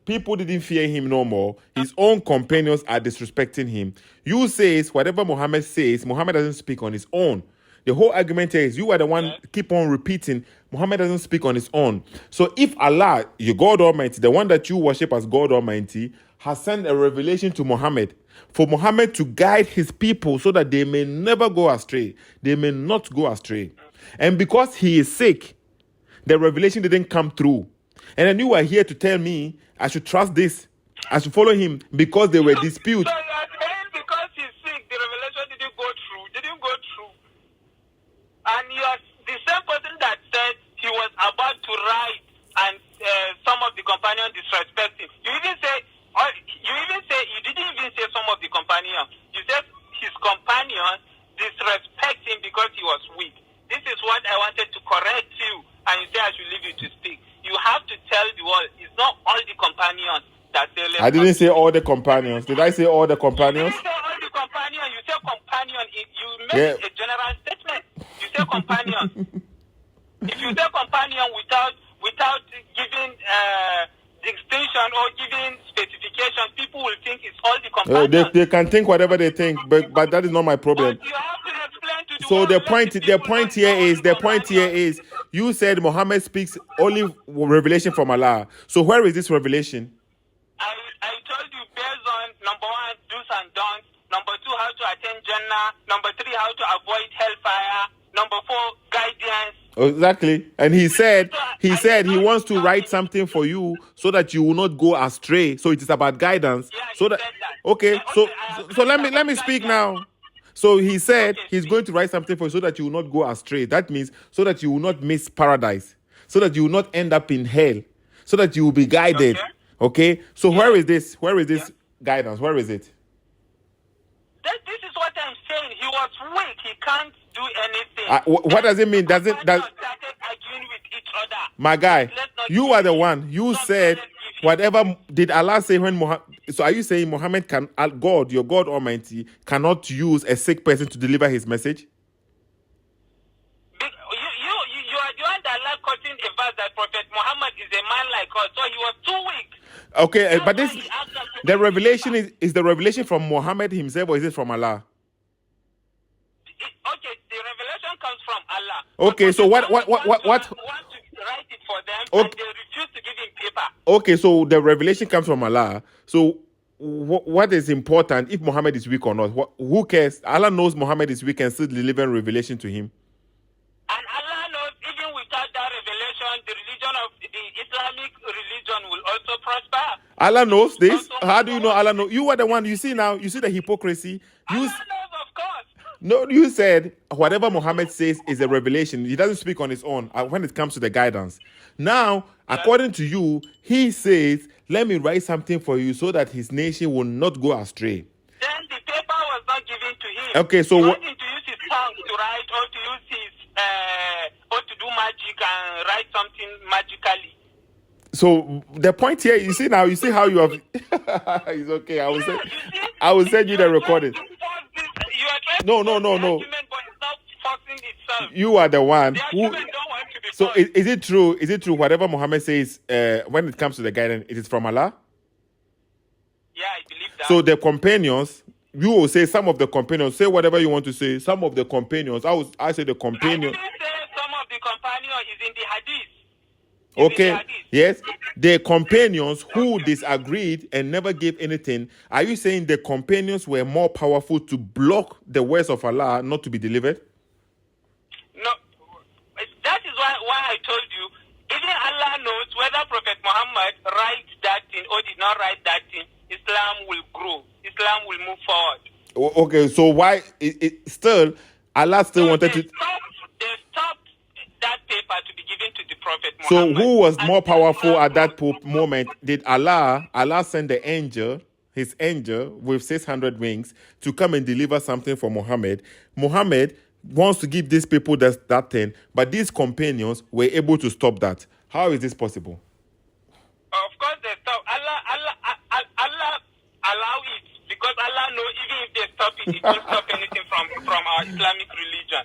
people didn't fear him no more. His own companions are disrespecting him. You says, whatever Muhammad says, Muhammad doesn't speak on his own. The whole argument is you are the one keep on repeating. Muhammad doesn't speak on his own. So if Allah, your God Almighty, the one that you worship as God Almighty, has sent a revelation to Muhammad, for Muhammad to guide his people so that they may never go astray. They may not go astray. And because he is sick, the revelation didn't come through. And then you are here to tell me I should trust this. I should follow him because there were disputes. So you are saying because he's sick, the revelation didn't go through. And you are the same person that said he was about to write and some of the companions disrespect him. You didn't even say some of the companions. You said his companions disrespect him because he was weak. This is what I wanted to correct you, and you say I should leave you to speak. You have to tell the world it's not all the companions that say. I didn't say all the companions. Did I say all the companions? You didn't say all the companions. You say companion. You made a general statement. You say companion. If you say companion without giving distinction or giving specification, people will think it's all the companions. They can think whatever they think, but that is not my problem. But you have to explain to the So world, the point here is you said Muhammad speaks only revelation from Allah. So where is this revelation? I told you based on number 1, do's and don'ts, number 2, how to attain Jannah, number 3, how to avoid hellfire, number 4, guidance. Exactly. And he said he wants to write something for you so that you will not go astray. So it is about guidance. Yeah, so that okay, so let me speak now. So he said he's going to write something for you so that you will not go astray. That means so that you will not miss paradise, so that you will not end up in hell, so that you will be guided. Okay? So where is this? Where is this guidance? Where is it? This is what I'm saying. He was weak. He can't do anything. What does it mean? Does it started arguing with each other. My guy, you are the one. You said whatever did Allah say when Muhammad? So are you saying Muhammad can, God, your God Almighty, cannot use a sick person to deliver his message? You are the one that like quoting a verse that Prophet Muhammad is a man like us, so he was too weak. Okay, but the revelation is the revelation from Muhammad himself, or is it from Allah? Okay, the revelation comes from Allah. Okay, so what? Want to write it for them, and they refuse to give him paper. Okay, so the revelation comes from Allah. So what is important if Muhammad is weak or not? Who cares? Allah knows Muhammad is weak and still delivering revelation to him. And Allah knows even without that revelation, the religion of the Islamic religion will also prosper. Allah knows this. How do you know Allah knows? You are the one. You see now. You see the hypocrisy. Allah knows, of course. No, you said whatever Muhammad says is a revelation. He doesn't speak on his own when it comes to the guidance. Now, according to you, he says, let me write something for you so that his nation will not go astray. Then the paper was not given to him. Okay, so he wanted to use his tongue to write or to use his or to do magic and write something magically. So the point here, you see how you have. It's okay. I will say. You see, I will send you the recording. You are trying No. to force the argument, but it's not forcing itself. You are the one The who. argument don't want to be So forced. is it true? Is it true? Whatever Muhammad says, when it comes to the guidance, it is from Allah. Yeah, I believe that. So the companions, you will say some of the companions. Say whatever you want to say. Some of the companions. I say the I companions. didn't say some of the companions is in the hadith. Okay. Yes. The companions who disagreed and never gave anything. Are you saying the companions were more powerful to block the words of Allah not to be delivered? No, that is why I told you. Even Allah knows whether Prophet Muhammad writes that thing or did not write that thing. Islam will grow. Islam will move forward. Okay, so why still Allah still So wanted they to? stopped that paper to be given to the Prophet So Muhammad. who was And more powerful Islam at that grew. moment? Did Allah send the angel, his angel with 600 wings to come and deliver something for Muhammad? Muhammad wants to give these people that thing, but these companions were able to stop that. How is this possible? Of course, they stop. Allah allow it because Allah knows even if they stop it, it won't stop anything from our Islamic religion.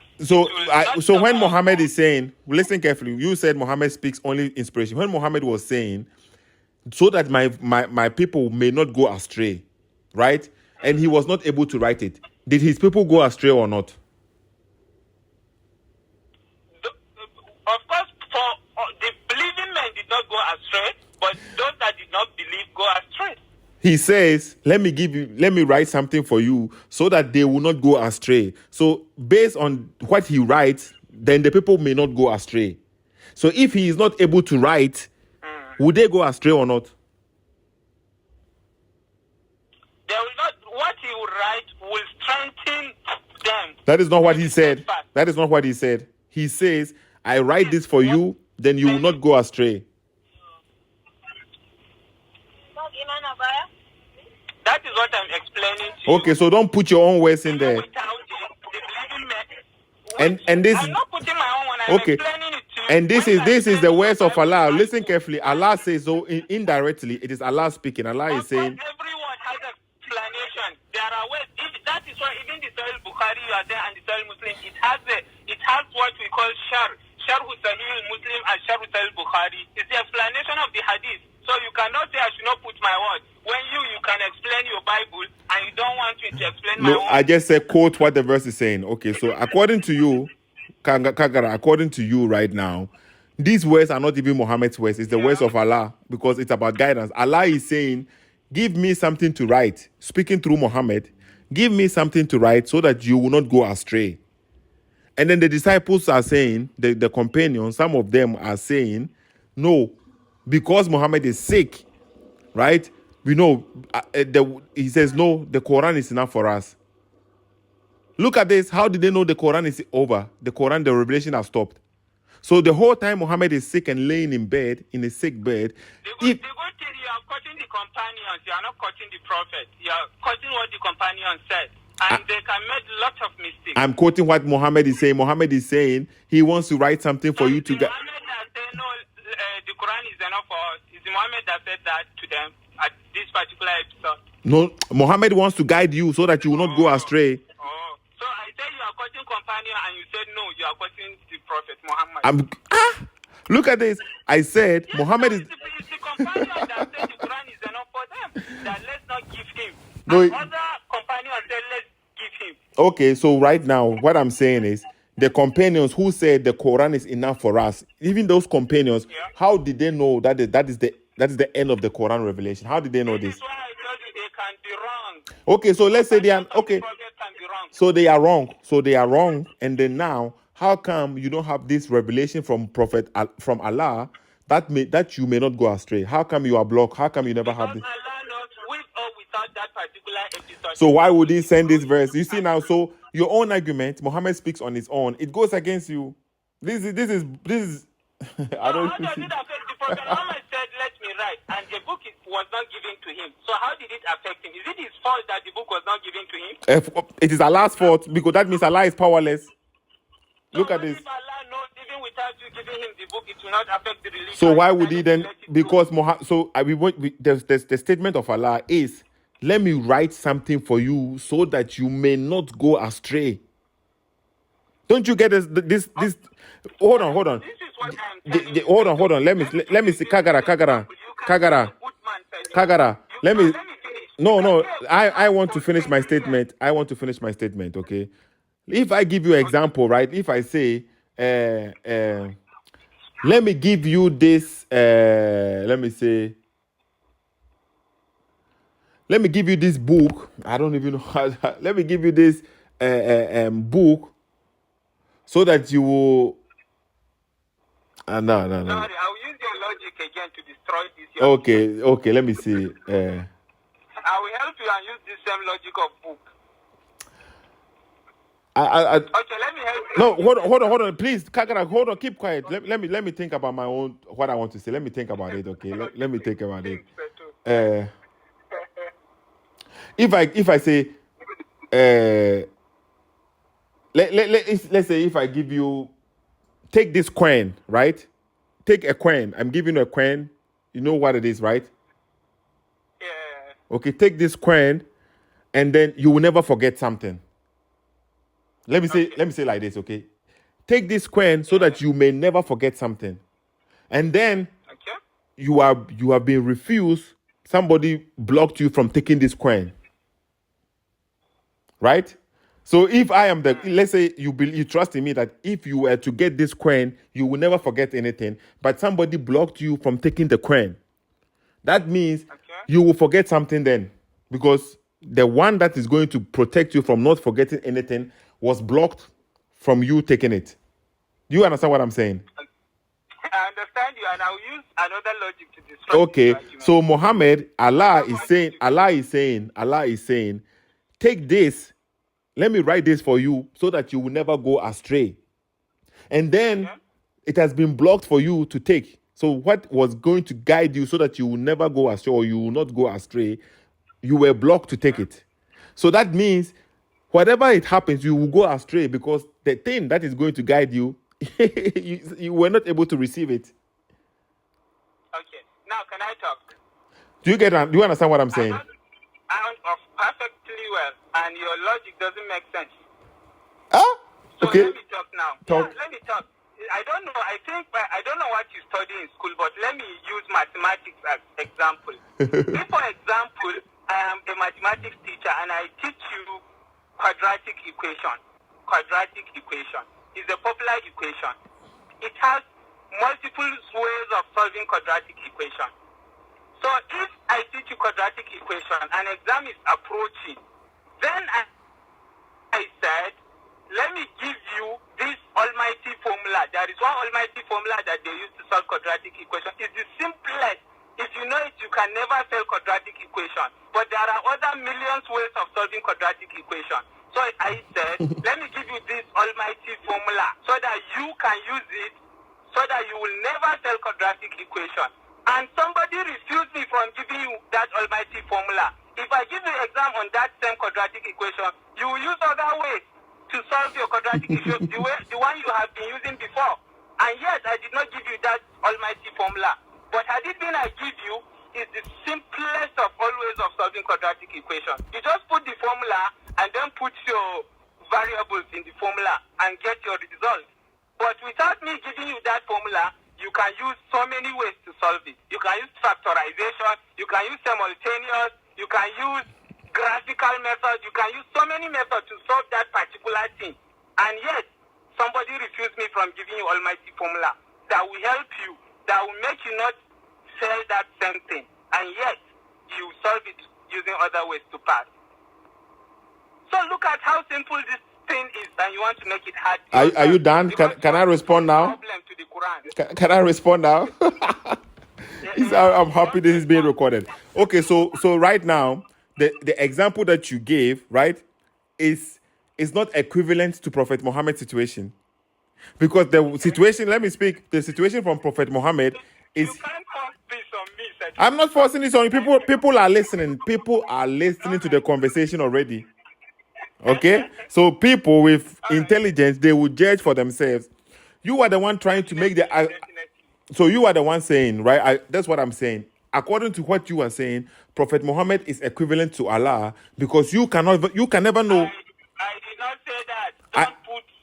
So when Muhammad is saying, listen carefully, you said Muhammad speaks only inspiration. When Muhammad was saying, so that my people may not go astray, right? And he was not able to write it. Did his people go astray or not? Of course, for the believing men did not go astray, but those that did not believe go astray. He says, let me write something for you so that they will not go astray. So based on what he writes, then the people may not go astray. So if he is not able to write, would they go astray or not? They will not. What he will write will strengthen them. That is not what he said. That is not what he said. He says, I write this for you, then you will not go astray. That is what I'm explaining to you. Okay, so don't put your own words in there. Without the believing men, And this, I'm not putting my own one. I'm okay, explaining it to you. and this When is I the words of Bible, Allah. I Listen know. carefully. Allah says so indirectly. It is Allah speaking. Allah is Of saying, course, everyone has an explanation. There are ways. That is why even the Sahih Bukhari you are there and the Sahih Muslim, it has what we call Sharh Sahih Muslim and Sharh Sahih Bukhari. It's the explanation of the hadith. So you cannot say I should not put my word. When you can explain your Bible and you don't want me to explain my own. I just said quote what the verse is saying. Okay, so according to you, Kagara, according to you right now, these words are not even Muhammad's words. It's the words of Allah because it's about guidance. Allah is saying, give me something to write. Speaking through Muhammad, give me something to write so that you will not go astray. And then the disciples are saying, the companions, some of them are saying, no, because Muhammad is sick, right? We know, he says, no, the Quran is enough for us. Look at this. How did they know the Quran is over? The Quran, the revelation has stopped. So the whole time Muhammad is sick and laying in bed, in a sick bed. The good thing, you are quoting the companions. You are not quoting the prophet. You are quoting what the companions said. And they can make lots of mistakes. I'm quoting what Muhammad is saying. Muhammad is saying he wants to write something for you to get. Muhammad has said, no, the Quran is enough for us. It's Muhammad that said that to them at this particular episode. No, Muhammad wants to guide you so that you will not go astray. So I said you are quoting companion and you said no, you are quoting the Prophet Muhammad. Look at this. I said Muhammad is. It's the companion that said the Quran is enough for them. That let's not give him. No, and other companions said let's give him. Okay, so right now what I'm saying is the companions who said the Quran is enough for us, even those companions, how did they know that is the end of the Quran revelation? How did they know this? This is why I told you they can be wrong. Okay, so let's say they are okay. So they are wrong. So they are wrong. And then now, how come you don't have this revelation from from Allah that you may not go astray? How come you are blocked? How come you never have this? Allah knows with or without that particular episode. So why would he send this verse? You see now, so your own argument, Muhammad speaks on his own. It goes against you. This is I don't how does it affect the Prophet? Muhammad said, let me write, and the book was not given to him. So how did it affect him? Is it his fault that the book was not given to him? It is Allah's fault because that means Allah is powerless. Look at this. If Allah knows, even without you giving him the book, it will not affect the religion. So why would he then? Because the statement of Allah is let me write something for you so that you may not go astray. Don't you get this? Hold on. This is what I'm telling you. Hold on. Let me see. Kagara. Let me. Let me finish. No. I want to finish my statement. Okay. If I give you an example, right? If I say, let me give you this. Let me give you this book. I don't even know how. Let me give you this book so that you will. No. Sorry, I'll use your logic again to destroy this. Okay. Let me see. I will help you and use the same logic of book. Okay, let me help you. No, hold on, please, Kagara, hold on, keep quiet. Let me think about my own what I want to say. Let me think about it, okay? Let me think about it. If I say, let's say if I give you, take this coin, right? Take a coin. I'm giving you a coin. You know what it is, right? Yeah. Okay, take this coin, and then you will never forget something. Let me say like this, okay? Take this coin so that you may never forget something. And then you have been refused. Somebody blocked you from taking this coin. Right? So if I am let's say you trust in me that if you were to get this coin, you will never forget anything, but somebody blocked you from taking the coin. That means you will forget something then, because the one that is going to protect you from not forgetting anything was blocked from you taking it. Do you understand what I'm saying? I understand you, and I'll use another logic to destroy. Okay, so Muhammad, Allah is saying, take this, let me write this for you so that you will never go astray. And then it has been blocked for you to take. So what was going to guide you so that you will never go astray or you will not go astray, you were blocked to take it. So that means whatever it happens, you will go astray because the thing that is going to guide you, you were not able to receive it. Okay. Now, can I talk? Do you understand what I'm saying? I'm perfectly well, and your logic doesn't make sense. Okay. So let me talk now. Talk. Yeah, let me talk. I don't know. I don't know what you study in school, but let me use mathematics as example. If, for example, I am a mathematics teacher and I teach you quadratic equation. Quadratic equation is a popular equation. It has multiple ways of solving quadratic equation. So if I teach you quadratic equation, an exam is approaching, then I said, let me give you this almighty formula. There is one almighty formula that they use to solve quadratic equation. It's the simplest. If you know it, you can never fail quadratic equation. But there are other millions ways of solving quadratic equation. So I said, let me give you this almighty formula so that you can use it, so that you will never fail quadratic equation. And somebody refused me from giving you that almighty formula. If I give you an exam on that same quadratic equation, you will use other ways to solve your quadratic equation, the one you have been using before. And yet, I did not give you that almighty formula. But had it been I give you, is the simplest of all ways of solving quadratic equation. You just put the formula and then put your variables in the formula and get your result. But without me giving you that formula, you can use so many ways to solve it. You can use factorization, you can use simultaneous, you can use graphical methods, you can use so many methods to solve that particular thing. And yet, somebody refused me from giving you almighty formula that will help you, that will make you not fail that same thing. And yet, you solve it using other ways to pass. So look at how simple this thing is, and you want to make it hard. Are you done? Can I respond now? To the Quran. Can I respond now? I'm happy this is being recorded. Okay, so right now, the example that you gave, right, is not equivalent to Prophet Muhammad's situation. Because the situation, let me speak, the situation from Prophet Muhammad is... You can't force this on me, Sethoo. I'm not forcing this on you. People are listening. People are listening to the conversation already. Okay? So people with intelligence, they will judge for themselves. You are the one trying to make the... So you are the one saying, right? That's what I'm saying. according to what you are saying, Prophet Muhammad is equivalent to Allah because you can never know. I did not say that.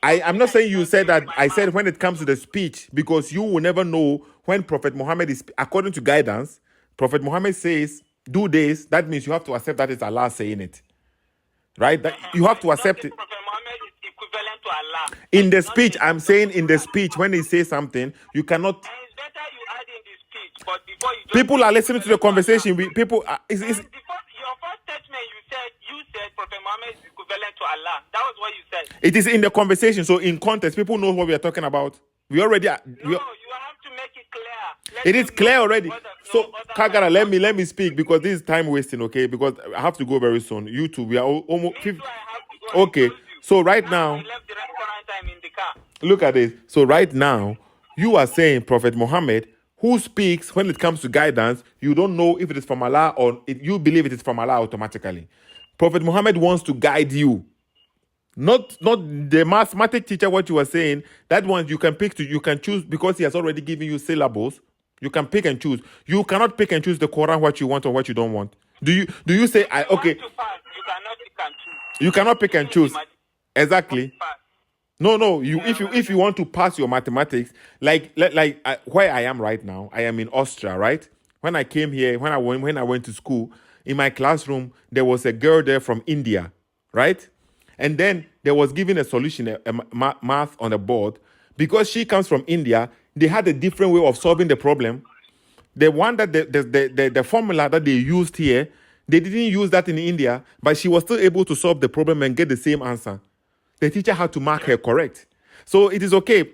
I'm not saying you said that. I said when it comes to the speech, because you will never know when Prophet Muhammad is, according to guidance, Prophet Muhammad says, do this. That means you have to accept that it's Allah saying it. Right? That you have to accept it. Prophet Muhammad is equivalent to Allah. In the speech, I'm saying in the speech, when he says something, you cannot. And it's better you add in the speech, but before you People are listening to the conversation. People, your first statement, you said Prophet Muhammad is equivalent to Allah. That was what you said. It is in the conversation, so in context, people know what we are talking about. We already. You have to make it clear. It is clear already. So, Kagara, let me speak because this is time wasting, okay? Because I have to go very soon. You too, we are almost. Okay, so right now, I left the restaurant time in the car. Look at this. So right now, you are saying Prophet Muhammad, who speaks when it comes to guidance, you don't know if it is from Allah or you believe it is from Allah automatically. Prophet Muhammad wants to guide you. Not the mathematic teacher, what you were saying, that one you can choose because he has already given you syllables. You can pick and choose. You cannot pick and choose the Quran what you want or what you don't want. Do you say okay? You cannot pick and choose. You cannot pick and choose. Exactly. No. If you want to pass your mathematics, like where I am right now, I am in Austria, right? When I came here, when I went to school, in my classroom there was a girl there from India, right? And then there was given a solution, a math on the board. Because she comes from India, they had a different way of solving the problem. The one that the formula that they used here, they didn't use that in India, but she was still able to solve the problem and get the same answer. The teacher had to mark her correct. So it is okay.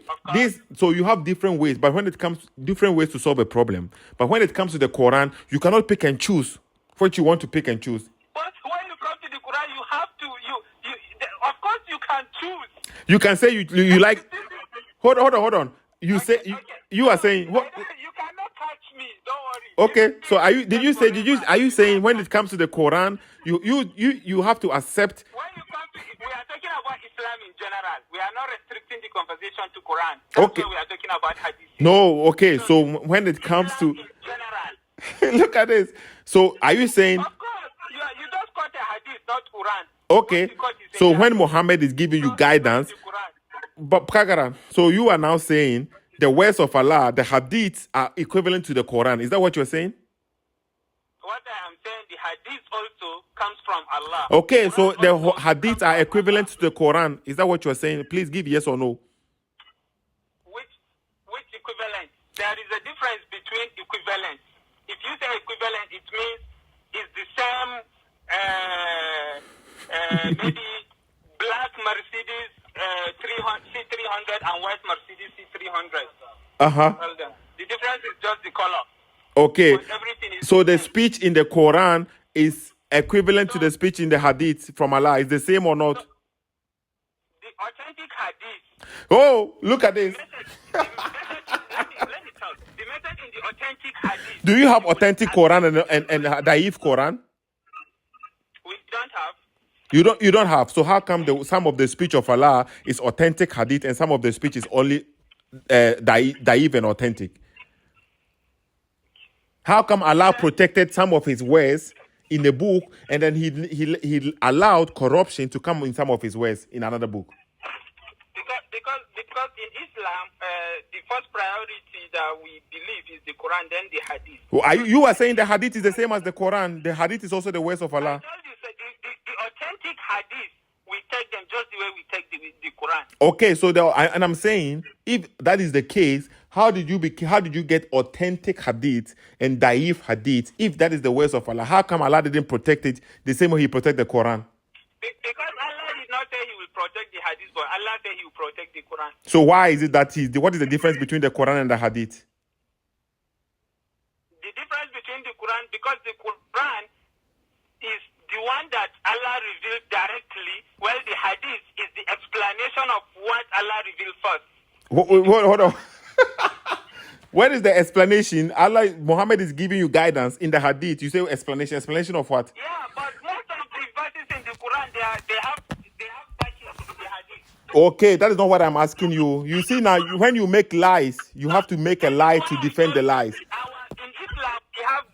So you have different ways, but when it comes different ways to solve a problem. But when it comes to the Quran, you cannot pick and choose what you want to pick and choose. But when you come to the Quran, you have to of course you can choose. You can say you like. Hold on. You say you are saying what? You cannot touch me. Don't worry. Okay. So are you saying when it comes to the Quran, you have to accept? When you come to, we are talking about Islam in general. We are not restricting the conversation to Quran. That's Okay. why we are talking about Hadith. No. Okay. So when it comes to In general. look at this. So are you saying? Of course, you just quote a Hadith, not Quran. Okay. So when Muhammad is giving you guidance, but Kagara, so you are now saying the words of Allah, the hadiths are equivalent to the Quran. Is that what you're saying? What I am saying, the Hadith also comes from Allah. Okay, so the hadiths are equivalent to the Quran. Is that what you're saying? Please give yes or no. Which equivalent? There is a difference between equivalent. If you say equivalent, it means it's the same. Maybe black Mercedes C300 and white Mercedes C300. The difference is just the color. Okay. Is so the speech in the Quran is equivalent to the speech in the hadith from Allah. Is the same or not? The authentic hadith. Oh, look at this. Let me tell you. The method in the authentic hadith. Do you have authentic Quran and Daif Quran? We don't have. You don't have. So how come some of the speech of Allah is authentic hadith and some of the speech is only daif and authentic? How come Allah protected some of his words in the book and then he allowed corruption to come in some of his words in another book? Because in Islam, the first priority that we believe is the Quran, then the hadith. Well, you are saying the hadith is the same as the Quran. The hadith is also the words of Allah. I told you, the authentic hadith, we take them just the way we take the Quran. Okay, so I'm saying, if that is the case, how did you get authentic hadith and daif hadith? If that is the words of Allah, how come Allah didn't protect it the same way He protect the Quran? Because Allah did not say He will protect the hadith, but Allah said He will protect the Quran. So why is it that what is the difference between the Quran and the hadith? The difference between the Quran, because the Quran is the one that Allah revealed directly, while the hadith is the explanation of what Allah revealed first. Hold on. What is the explanation? Muhammad is giving you guidance in the hadith. You say explanation of what? Yeah, but most of the verses in the Quran, they have verses in the hadith. Okay, that is not what I'm asking you. You see now, when you make lies, you have to make a lie to defend the lies. In Islam, we have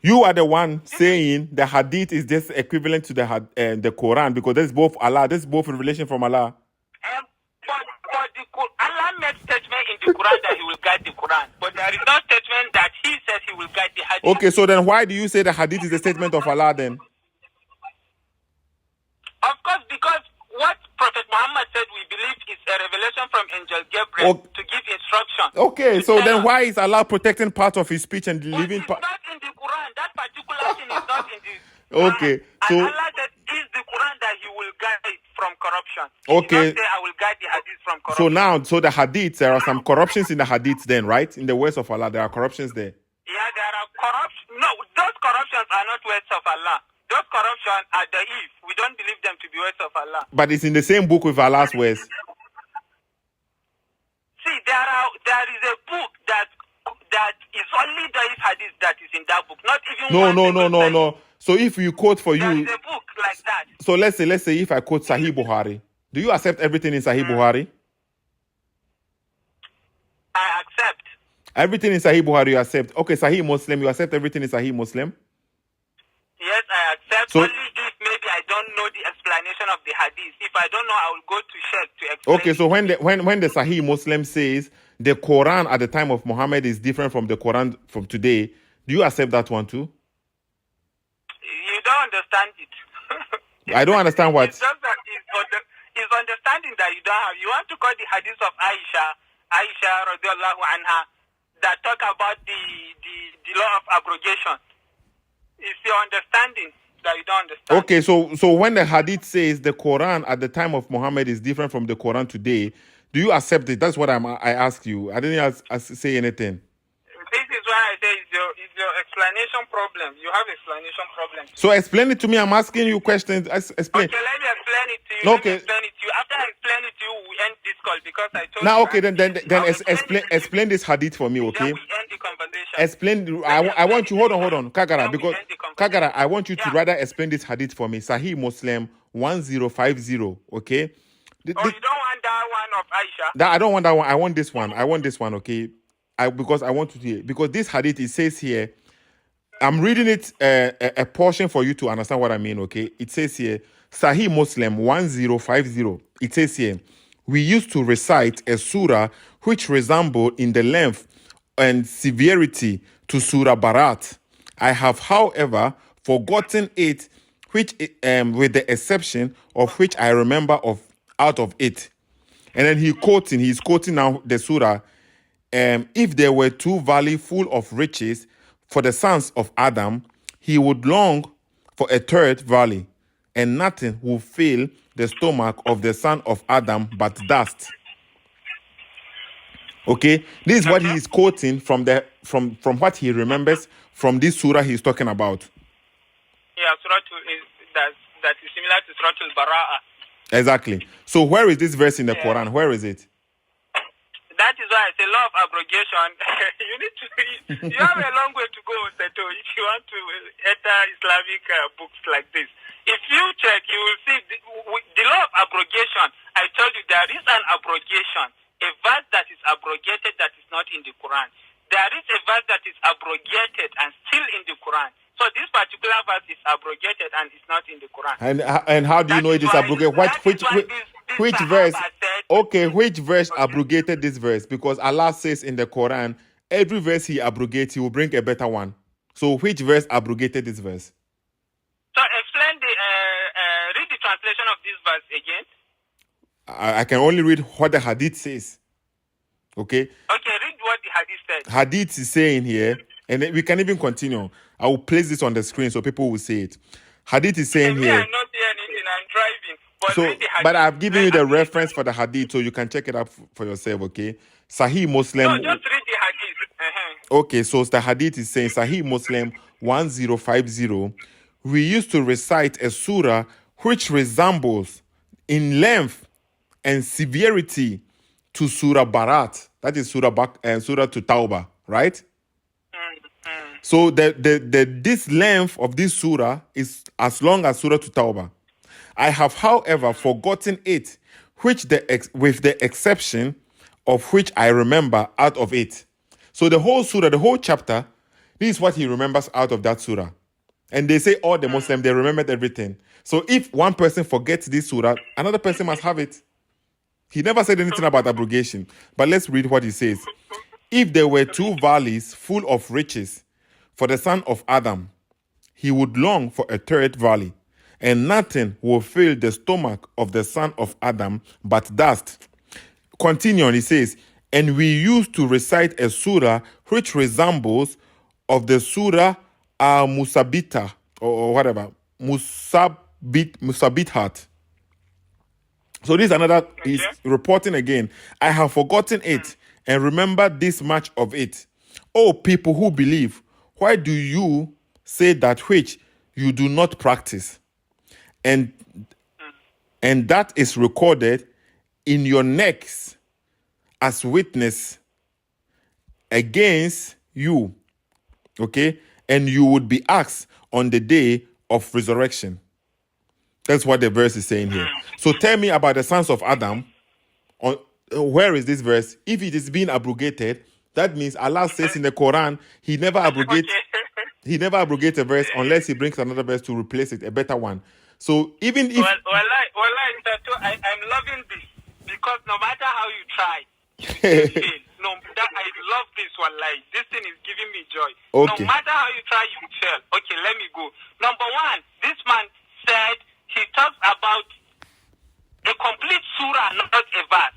You are the one saying the hadith is just equivalent to the Quran because this is both Allah. This is both revelation from Allah. But Allah makes statement in the Quran that He will guide the Quran, but there is no statement that He says He will guide the hadith. Okay, so then why do you say the hadith is a statement of Allah then? Of course, because what Prophet Muhammad said, we believe is a revelation from Angel Gabriel to give instruction. Okay, so then why is Allah protecting part of His speech and leaving part? It's not in the Quran. That particular thing is not in the Quran. Okay, so and Allah said, "Is the Quran that He will guide from corruption?" Okay. He did not say, "I will guide the hadith from corruption." So the hadith, there are some corruptions in the hadith then, right? In the words of Allah, there are corruptions there. Yeah, there are corruptions. No, those corruptions are not words of Allah. Those corruptions are da'if. We don't believe them to be words of Allah. But it's in the same book with Allah's words. See, there is a book that is only da'if hadith that is in that book. Not even No. So if you quote for there you, is a book like that. So let's say if I quote Sahih Buhari, do you accept everything in Sahih Buhari? I accept. Everything in Sahih Buhari you accept. Okay, Sahih Muslim, you accept everything in Sahih Muslim? Yes, I accept. So, only if maybe I don't know the explanation of the hadith. If I don't know, I will go to Sheikh to explain. Okay, so when the Sahih Muslim says the Quran at the time of Muhammad is different from the Quran from today, do you accept that one too? You don't understand it. I don't understand what. It's just that it's understanding that you don't have. You want to call the hadith of Aisha radiallahu anha, that talk about the law of abrogation. It's your understanding that you don't understand. Okay, so when the hadith says the Quran at the time of Muhammad is different from the Quran today, do you accept it? That's what I asked you. I didn't say anything. This is why I say it's your explanation problem. You have explanation problem. So explain it to me. I'm asking you questions. Explain. Okay, let me explain it to you. Okay. Let me explain it to you. After I explain it to you, we end this call because I told Now, you. okay, then explain this hadith for me, okay? Then we end the conversation. Explain. I want you. Hold on, Kagara, because Kagara, I want you to Yeah. rather explain this hadith for me. Sahih Muslim 1050. Okay. You don't want that one of Aisha? I don't want that one. I want this one. Okay. Because I want to hear. Because this hadith, it says here, I'm reading it a portion for you to understand what I mean, okay? It says here, Sahih Muslim 1050. It says here, we used to recite a surah which resembled in the length and severity to Surah Barat. I have, however, forgotten it, which with the exception of which I remember out of it. And then he's quoting now the surah. If there were two valleys full of riches for the sons of Adam, he would long for a third valley, and nothing will fill the stomach of the son of Adam but dust. Okay, this is what he is quoting from what he remembers from this surah he's talking about. Yeah, surah that is similar to Surah Al-Bara'a. Exactly. So where is this verse in the Quran? Where is it? That is why I say law of abrogation. You need to. You have a long way to go, Sethoo, if you want to enter Islamic books like this. If you check, you will see the law of abrogation. I told you there is an abrogation, a verse that is abrogated that is not in the Quran. There is a verse that is abrogated and still in the Quran. So this particular verse is abrogated and it's not in the Quran. And how do you know it is abrogated? Which verse? Okay, which verse abrogated this verse? Because Allah says in the Quran, every verse He abrogates, He will bring a better one. So which verse abrogated this verse? So explain read the translation of this verse again. I can only read what the Hadith says. Okay? Okay, read what the Hadith said. Hadith is saying here, and we can even continue. I will place this on the screen so people will see it. Hadith is saying here. I'm not saying anything, I'm driving. But I've given you the reference for the Hadith so you can check it up for yourself, okay? Sahih Muslim. No, just read the Hadith. Okay, so the Hadith is saying, Sahih Muslim 1050. We used to recite a surah which resembles in length and severity to Surah Barat. That is Surah to Tawbah, right? So this length of this surah is as long as Surah to Tawbah. I have, however, forgotten it, with the exception of which I remember out of it. So the whole surah, the whole chapter, This is what he remembers out of that surah. And they say all the Muslims, they remembered everything. So if one person forgets this surah, another person must have it. He never said anything about abrogation. But let's read what he says. If there were 2 valleys full of riches for the son of Adam, he would long for a 3rd valley, and nothing will fill the stomach of the son of Adam but dust. Continuing, he says, and we used to recite a surah which resembles of the surah Musabita, or whatever, Musabithat. So this is another, he's reporting again. I have forgotten it and remember this much of it. Oh, people who believe, why do you say that which you do not practice? And that is recorded in your necks as witness against you. Okay? And you would be asked on the day of resurrection. That's what the verse is saying here. So tell me about the sons of Adam. Where is this verse? If it is being abrogated, that means Allah says in the Quran, He never abrogates a verse unless He brings another verse to replace it, a better one. So even if I'm loving this because no matter how you try, you still fail. No, I love this one. Like this thing is giving me joy. Okay. No matter how you try, you fail. Okay, let me go. Number one, this man said he talks about a complete surah, not a verse.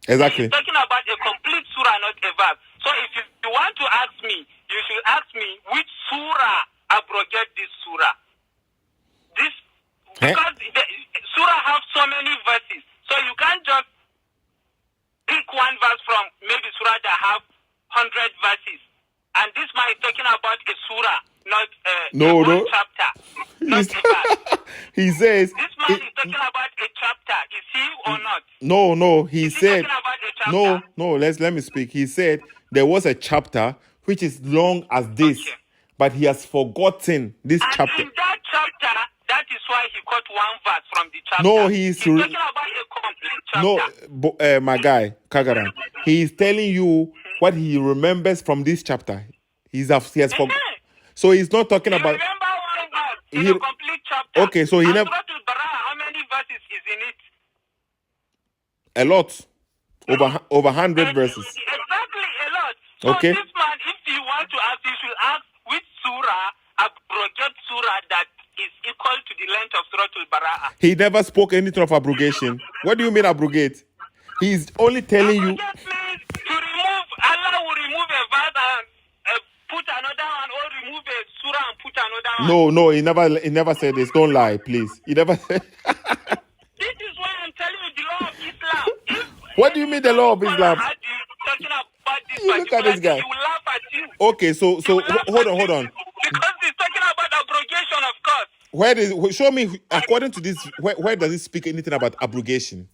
Exactly. He's talking about a complete surah, not a verse. So if you want to ask me, you should ask me which surah abrogate this surah. Because the surah have so many verses, so you can't just pick one verse from maybe surah that have 100 verses. And this man is talking about a surah, not a chapter, not a verse. He says this man is talking about a chapter. Is he or not? No. He said talking about a chapter? No. Let me speak. He said there was a chapter which is long as this, but he has forgotten this chapter. In that chapter, that is why he got one verse from the chapter. No, he's talking about a complete chapter. No, my guy, Kagaran. He is telling you what he remembers from this chapter. He has forgotten. So he's not talking about. Remember one verse in a complete chapter. Okay, so he never. How many verses is in it? A lot, over 100 verses. Exactly, a lot. So okay. This man, if you want to ask, you should ask which surah abrogate surah that is equal to the length of Surah Al-Bara'ah. He never spoke anything of abrogation. What do you mean abrogate? He's only telling you. Abrogate means to remove. Allah will remove a verse and put another one, or remove a surah and put another one. No, he never said this. Don't lie, please. He never said. This is why I'm telling you the law of Islam. What do you mean the law of Islam? Talking about this look at this guy. He will laugh at you. Okay, so hold on. Because he's talking about abrogation, of course. Show me, according to this, where does it speak anything about abrogation?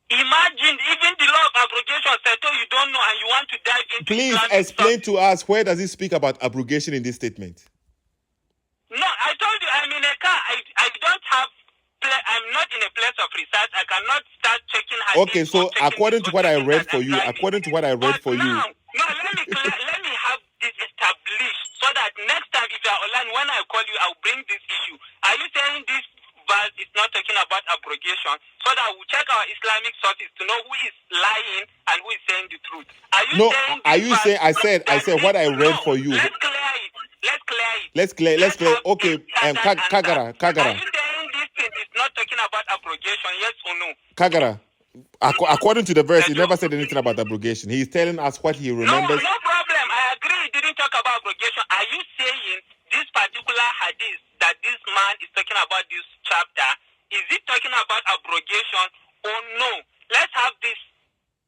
Imagine, even the law of abrogation, Sethoo, you don't know and you want to dive into Please Islamic explain stuff. to us, where does it speak about abrogation in this statement? No, I told you I'm in a car. I don't have, I'm not in a place of research. I cannot start checking. Okay, so according to what I read for you, No, let me have this established so that next time if you are online, when I call you, I'll bring this issue. Are you saying this verse is not talking about abrogation so that we'll check our Islamic sources to know who is lying and who is saying the truth? Are you saying are you saying I said what I read for you? Let's clear it. Okay, Kagara. Are you saying this thing is not talking about abrogation, yes or no? Kagara, according to the verse, he never said anything about abrogation. He's telling us what he remembers. No problem. I agree he didn't talk about abrogation. Are you saying this particular hadith that this man is talking about this chapter, is it talking about abrogation or no? Let's have this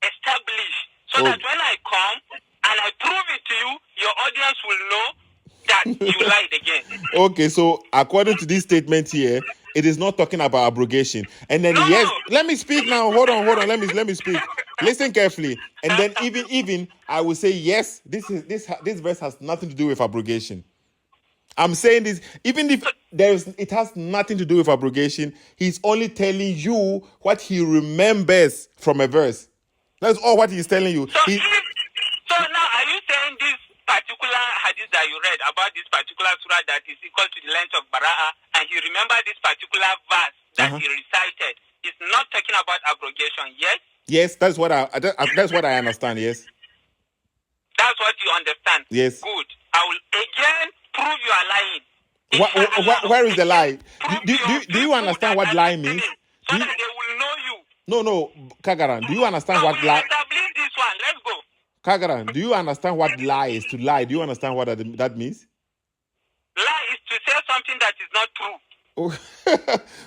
established so that when I come and I prove it to you, your audience will know that you lied again. Okay, so according to this statement here, it is not talking about abrogation. And then yes, let me speak now. Hold on. Let me speak. Listen carefully. And then even I will say yes. This verse has nothing to do with abrogation. I'm saying this even if it has nothing to do with abrogation. He's only telling you what he remembers from a verse. That's all what he's telling you. So now, are you saying this particular surah that is equal to the length of Bara'ah, and he remembered this particular verse that he recited. It's not talking about abrogation, yes? Yes, that's what I understand. Yes. That's what you understand. Yes. Good. I will again prove you are lying. Where is the lie? Do you understand what lie means? So that they will know you. No, Kagaran. Do you understand what lie? Establish this one. Let's go. Kagaran, do you understand what lie is? To lie, do you understand what that means? Lie is to say something that is not true.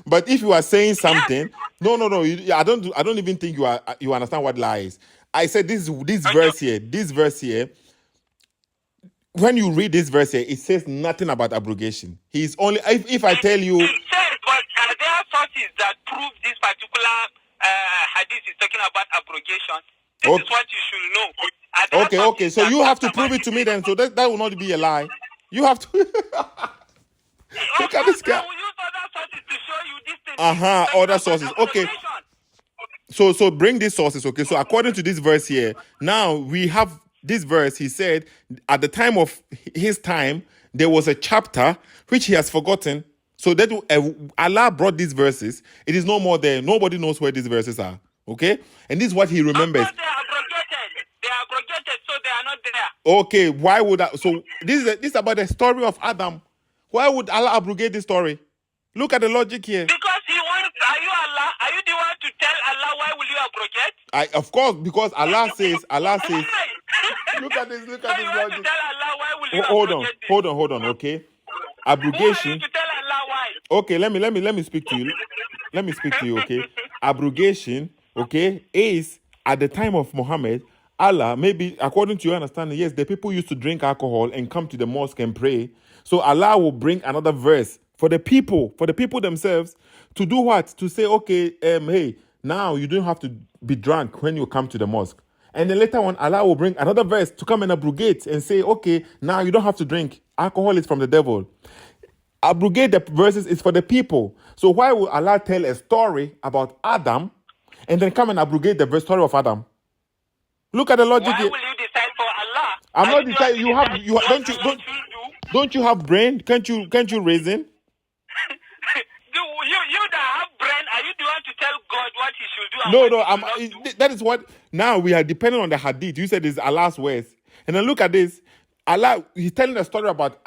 But if you are saying something, no. I don't even think you understand what lie is. I said this verse here. When you read this verse here, it says nothing about abrogation. He's only if I tell you. It says, but there are sources that prove this particular hadith is talking about abrogation. This is what you should know. Okay. So you have to prove it to me then. So that will not be a lie. You have to. Look at this guy. I will use other sources to show you this thing. Other sources. Okay. So bring these sources. Okay. So according to this verse here, now we have this verse. He said at the time of his time there was a chapter which he has forgotten. So that Allah brought these verses. It is no more there. Nobody knows where these verses are. Okay, and this is what he remembers. They are abrogated, so they are not there. Okay, why would that? So this is about the story of Adam. Why would Allah abrogate this story? Look at the logic here. Because he wants. Are you Allah? Are you the one to tell Allah why will you abrogate? Of course, because Allah says. Look at this logic. To tell Allah why will you abrogate this? Hold on. Okay, abrogation. Who are you to tell Allah why? Okay, let me speak to you. Let me speak to you. Okay, abrogation. Okay, is at the time of Muhammad, Allah, maybe according to your understanding, yes, the people used to drink alcohol and come to the mosque and pray. So Allah will bring another verse for the people themselves to do what? To say, okay, hey, now you don't have to be drunk when you come to the mosque. And then later on, Allah will bring another verse to come and abrogate and say, okay, now you don't have to drink. Alcohol is from the devil. Abrogate the verses is for the people. So why would Allah tell a story about Adam and then come and abrogate the story of Adam? Look at the logic. Why will you decide for Allah? I'm not deciding. Don't you have brain? Can't you reason? You that have brain, are you the one to tell God what he should do? That is what. Now we are depending on the hadith. You said it's Allah's words, and then look at this. Allah, he's telling a story about.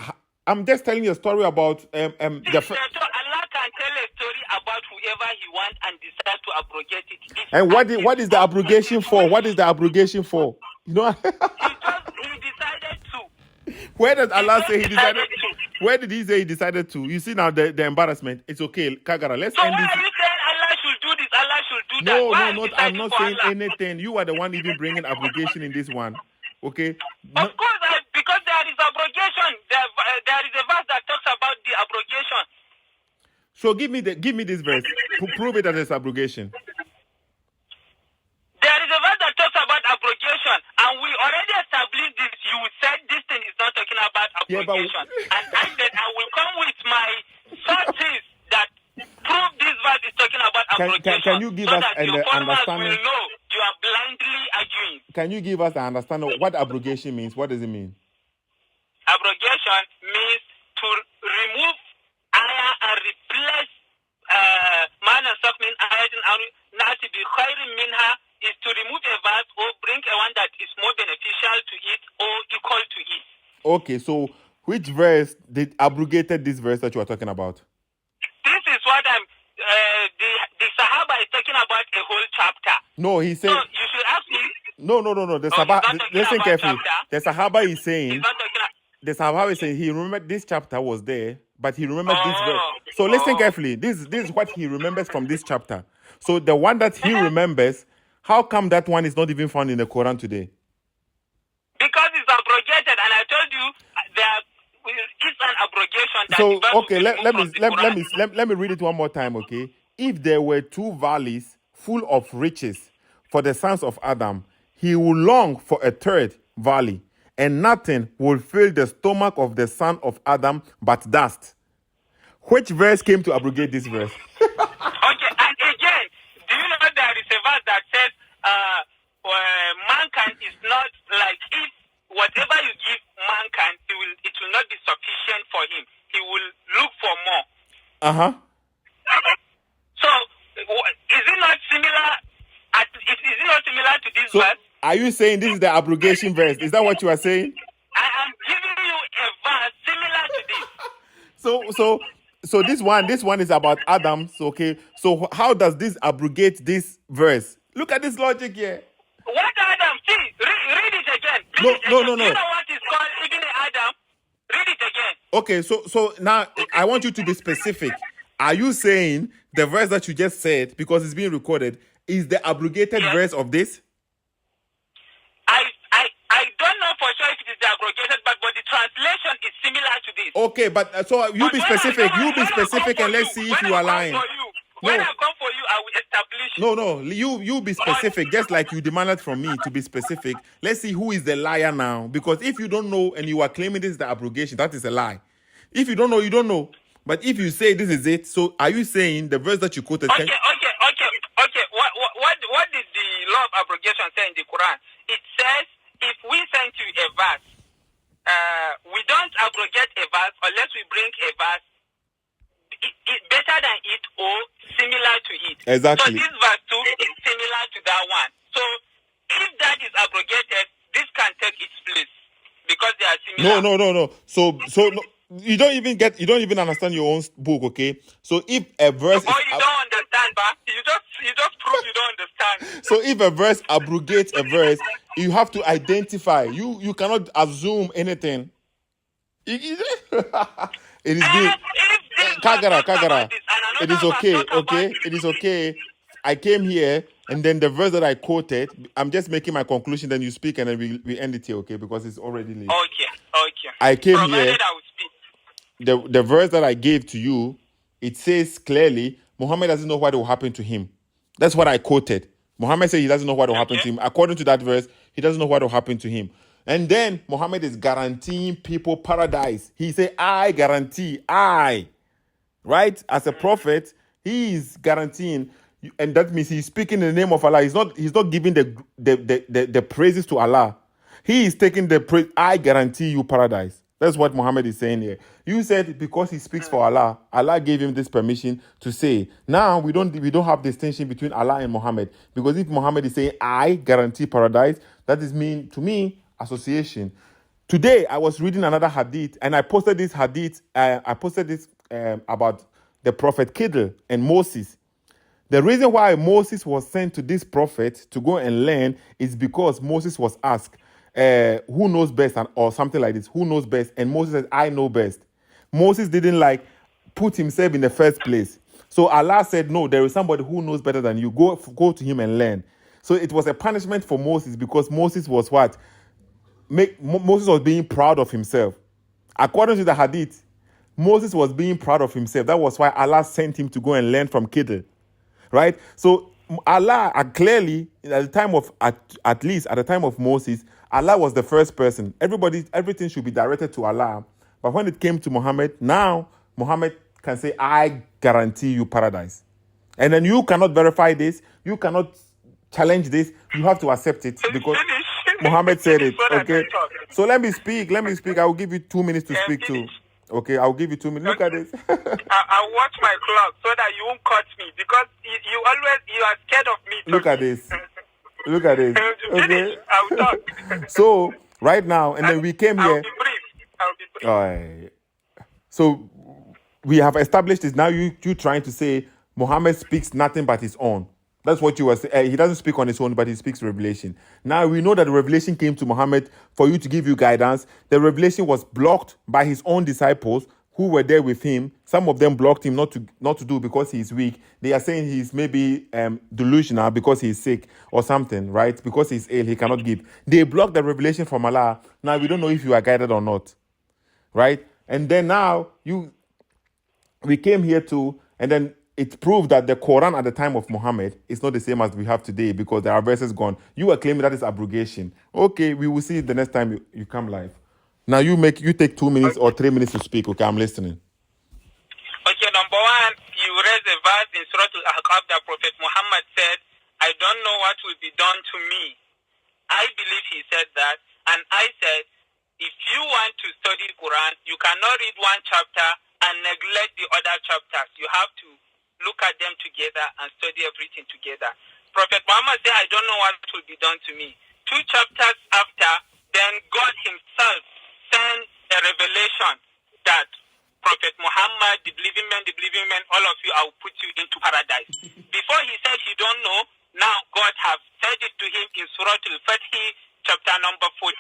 I'm just telling you a story about So Allah can tell a story about whoever he wants and decide to abrogate it. And what is the abrogation for? What is the abrogation for? You know. He decided to. Where does Allah say he decided to? Where did he say he decided to? You see now the embarrassment. It's okay, Kagara. Let's end this. So why are you saying Allah should do this? Allah should do that? No. I'm not saying anything. You are the one even bringing abrogation in this one. Okay. Of course, because there is abrogation. There is a verse that talks about the abrogation. So give me this verse. Prove it that it's abrogation. There is a verse that talks about abrogation, and we already established this. You said this thing is not talking about abrogation, and I said I will come with my sources that prove this verse is talking about abrogation. Can you give us an understanding? Will know you are blindly arguing. Can you give us an understanding of what abrogation means? What does it mean? Abrogation means to remove ayah and replace is to remove a verse or bring a one that is more beneficial to it or equal to it. Okay, so which verse did abrogated this verse that you are talking about? This is what I'm. The Sahaba is talking about a whole chapter. No, he said. So you should ask me. No. The Sahaba. Listen carefully. The Sahaba is saying. The Sahaba is saying he remembered this chapter was there, but he remembers this verse. So listen carefully. This is what he remembers from this chapter. So the one that he remembers, how come that one is not even found in the Quran today? Because it's abrogated, and I told you it's an abrogation. That So okay, let me read it one more time. Okay, if there were two valleys full of riches for the sons of Adam, he will long for a third valley, and nothing will fill the stomach of the son of Adam but dust. Which verse came to abrogate this verse? Okay, and again, do you know there is a verse that says mankind is not like if whatever you give mankind, it will not be sufficient for him. He will look for more. So, is it not similar? Is it not similar to this verse? Are you saying this is the abrogation verse? Is that what you are saying? I am giving you a verse similar to this. So this one is about Adam. So, okay. So how does this abrogate this verse? Look at this logic here. What Adam? See, read it again. No. You know what is called even Adam? Read it again. Okay, so now I want you to be specific. Are you saying the verse that you just said, because it's being recorded, is the abrogated verse of this? I don't know for sure if it is the abrogated, but the translation is similar to this. Okay, but so you be specific. You be specific, and let's see if you are lying. When I come for you, I will establish. No. You be specific, just like you demanded from me to be specific. Let's see who is the liar now. Because if you don't know and you are claiming this is the abrogation, that is a lie. If you don't know, you don't know. But if you say this is it, so are you saying the verse that you quoted? Okay. What did the law of abrogation say in the Quran? It says if we send you a verse, we don't abrogate a verse unless we bring a verse better than it or similar to it. Exactly. So this verse 2 is similar to that one. So if that is abrogated, this can take its place because they are similar. No. So no, you don't even understand your own book, okay? So if a verse you don't understand, but you just prove you don't understand. So if a verse abrogates a verse, you have to identify. You cannot assume anything. It is being Kagara. It is okay. It is okay. I came here, and then the verse that I quoted, I'm just making my conclusion, then you speak, and then we end it here, okay? Because it's already late. Okay. I came here. The verse that I gave to you, it says clearly, Muhammad doesn't know what will happen to him. That's what I quoted. Muhammad said he doesn't know what will happen to him. According to that verse, he doesn't know what will happen to him. And then Muhammad is guaranteeing people paradise. He said, I guarantee, right? As a prophet, he is guaranteeing, and that means he's speaking in the name of Allah. He's not giving the praises to Allah. He is taking the praise. I guarantee you paradise. That's what Muhammad is saying here. You said because he speaks for Allah, Allah gave him this permission to say. Now we don't have distinction between Allah and Muhammad, because if Muhammad is saying I guarantee paradise, that is mean to me association. Today I was reading another hadith, and I posted this hadith. About the prophet Khidr and Moses. The reason why Moses was sent to this prophet to go and learn is because Moses was asked, who knows best, or something like this, who knows best? And Moses said, I know best. Moses didn't put himself in the first place. So Allah said, no, there is somebody who knows better than you. Go to him and learn. So it was a punishment for Moses, because Moses was what? Moses was being proud of himself. According to the hadith, Moses was being proud of himself. That was why Allah sent him to go and learn from Khidr. Right? So Allah clearly, at the time of, at least at the time of Moses, Allah was the first person. Everything should be directed to Allah. But when it came to Muhammad, now Muhammad can say, I guarantee you paradise. And then you cannot verify this. You cannot challenge this. You have to accept it, because Muhammad said it. Okay? So let me speak. I will give you 2 minutes to speak too. Okay, I'll give you 2 minutes. Look at this. I'll watch my clock so that you won't cut me, because you are scared of me. Look at this. Okay. I will talk. So right now, and then we came here. I'll be brief. All right. So we have established this. Now you trying to say Muhammad speaks nothing but his own. That's what you were saying. He doesn't speak on his own, but he speaks revelation. Now we know that the revelation came to Muhammad for you to give you guidance. The revelation was blocked by his own disciples who were there with him. Some of them blocked him not to do because he's weak. They are saying he's maybe delusional because he's sick or something, right? Because he's ill, he cannot give. They blocked the revelation from Allah. Now we don't know if you are guided or not, right? And then now we came here too, and then it proved that the Quran at the time of Muhammad is not the same as we have today, because there are verses gone. You are claiming that is abrogation. Okay, we will see the next time you come live. Now you take 2 minutes or 3 minutes to speak. Okay, I'm listening. Okay, number one, you raised a verse in Surah Al-Ahqaf that Prophet Muhammad said, I don't know what will be done to me. I believe he said that, and I said, if you want to study Quran, you cannot read one chapter and neglect the other chapters. You have to look at them together and study everything together. Prophet Muhammad said, I don't know what will be done to me. 2 chapters after, then God himself sent a revelation that Prophet Muhammad, the believing men, all of you, I will put you into paradise. Before he said he don't know, now God have said it to him in Surah Al-Fatih, chapter number 48,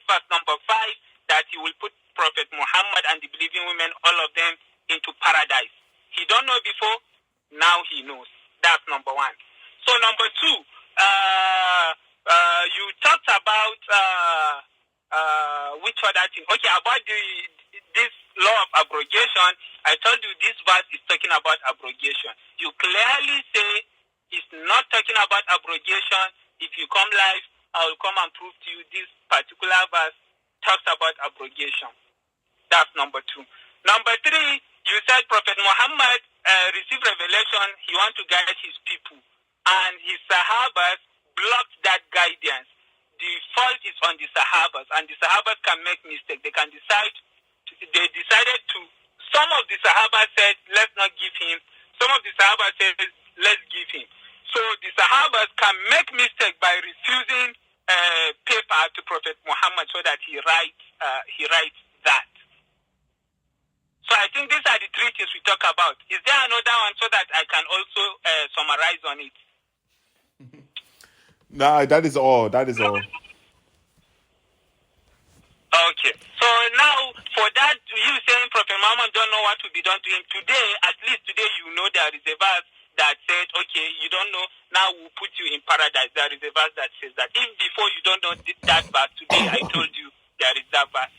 verse number 5, that he will put Prophet Muhammad and the believing women, all of them, into paradise. He don't know before, now he knows. That's number 1. So number 2, you talked about which other thing? Okay, about this law of abrogation. I told you this verse is talking about abrogation. You clearly say it's not talking about abrogation. If you come live, I will come and prove to you this particular verse talks about abrogation. That's number 2. Number 3, you said Prophet Muhammad received revelation. He wants to guide his people. And his Sahabas blocked that guidance. The fault is on the Sahabas. And the Sahabas can make mistakes. They decided to, some of the Sahabas said, let's not give him. Some of the Sahabas said, let's give him. So the Sahabas can make mistake by refusing paper to Prophet Muhammad so that he writes that. So I think these are the 3 things we talk about. Is there another one so that I can also summarize on it? No, that is all. That is all. Okay. So now, for that, you saying Prophet Muhammad don't know what will be done to him. Today, at least today, you know there is a verse that said, okay, you don't know, now we'll put you in paradise. There is a verse that says that. If before you don't know that verse, today I told you there is that verse.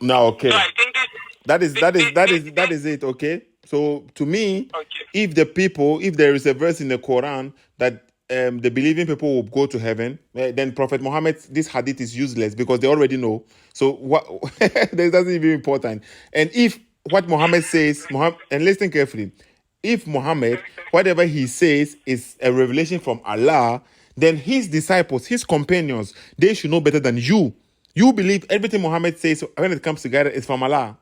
Now, okay. So I think that is it, okay? So to me, okay. if there is a verse in the Quran that the believing people will go to heaven, then Prophet Muhammad, this hadith is useless because they already know. So what that doesn't even important. And if what Muhammad says, and listen carefully, if Muhammad, whatever he says is a revelation from Allah, then his disciples, his companions, they should know better than you. You believe everything Muhammad says when it comes to guidance is from Allah.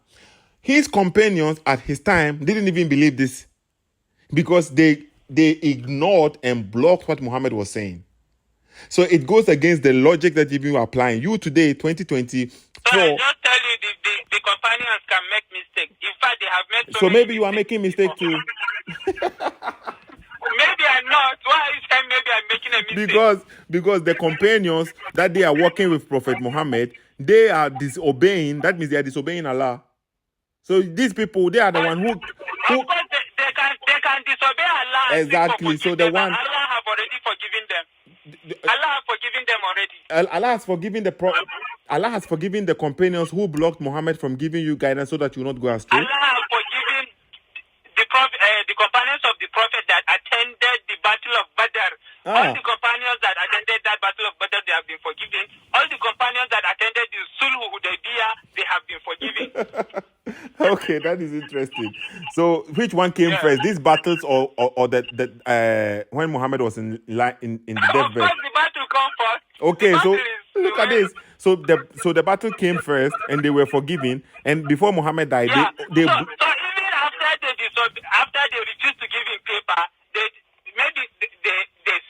His companions at his time didn't even believe this because they ignored and blocked what Muhammad was saying. So it goes against the logic that you've been applying. You today, 2024. So I just tell you the companions can make mistakes. In fact, they have made so maybe you are making mistake too. Maybe I'm not. Why is that maybe I'm making a mistake? Because the companions that they are working with Prophet Muhammad, they are disobeying. That means they are disobeying Allah. So these people, they are the one who of course they can disobey Allah. Exactly. So the one Allah have already forgiven them. Allah have forgiven them already. Allah has forgiven the companions who blocked Muhammad from giving you guidance so that you will not go astray. Allah have forgiven the companions of the Prophet that attended the Battle of Badr. All the companions that attended that Battle of Badr, they have been forgiven. All the companions that attended the Sulh Hudaybiyah, they have been forgiven. Okay, that is interesting. So, which one came first? These battles or when Muhammad was in the deathbed? Of course, the battle come first. Okay, so look at this. So the battle came first, and they were forgiven. And before Muhammad died, yeah. they so even after they refused to give him paper, they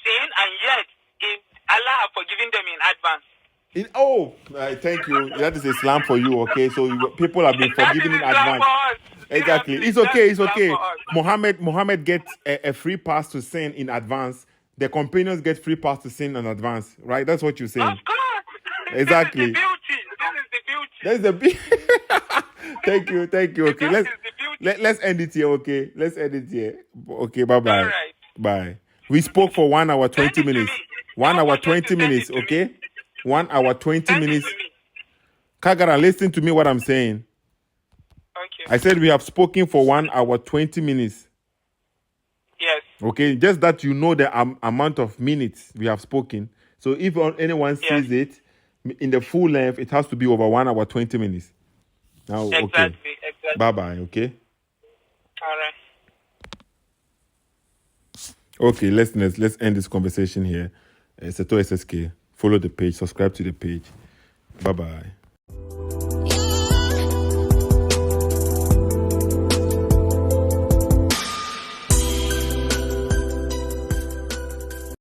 sin, and yet Allah have forgiven them in advance. Thank you. That is Islam for you, okay? So people have been forgiven in advance. Exactly. It's okay. Muhammad gets a free pass to sin in advance. The companions get free pass to sin in advance, right? That's what you're saying. Of course. Exactly. This is the beauty. Thank you. Okay, let's end it here. Okay, let's end it here. Okay, bye. All right. Bye. We spoke for 1 hour 20 minutes. 1 hour 20 minutes. Okay. 1 hour 20 minutes. Kagara, listen to me what I'm saying. Okay. I said we have spoken for 1 hour 20 minutes. Yes. Okay, just that you know the amount of minutes we have spoken. So if anyone sees it in the full length, it has to be over 1 hour 20 minutes. Now, Exactly. Bye. Okay. All right. Okay, let's end this conversation here. Sethoo SSK. follow the page, subscribe to the page. Bye bye.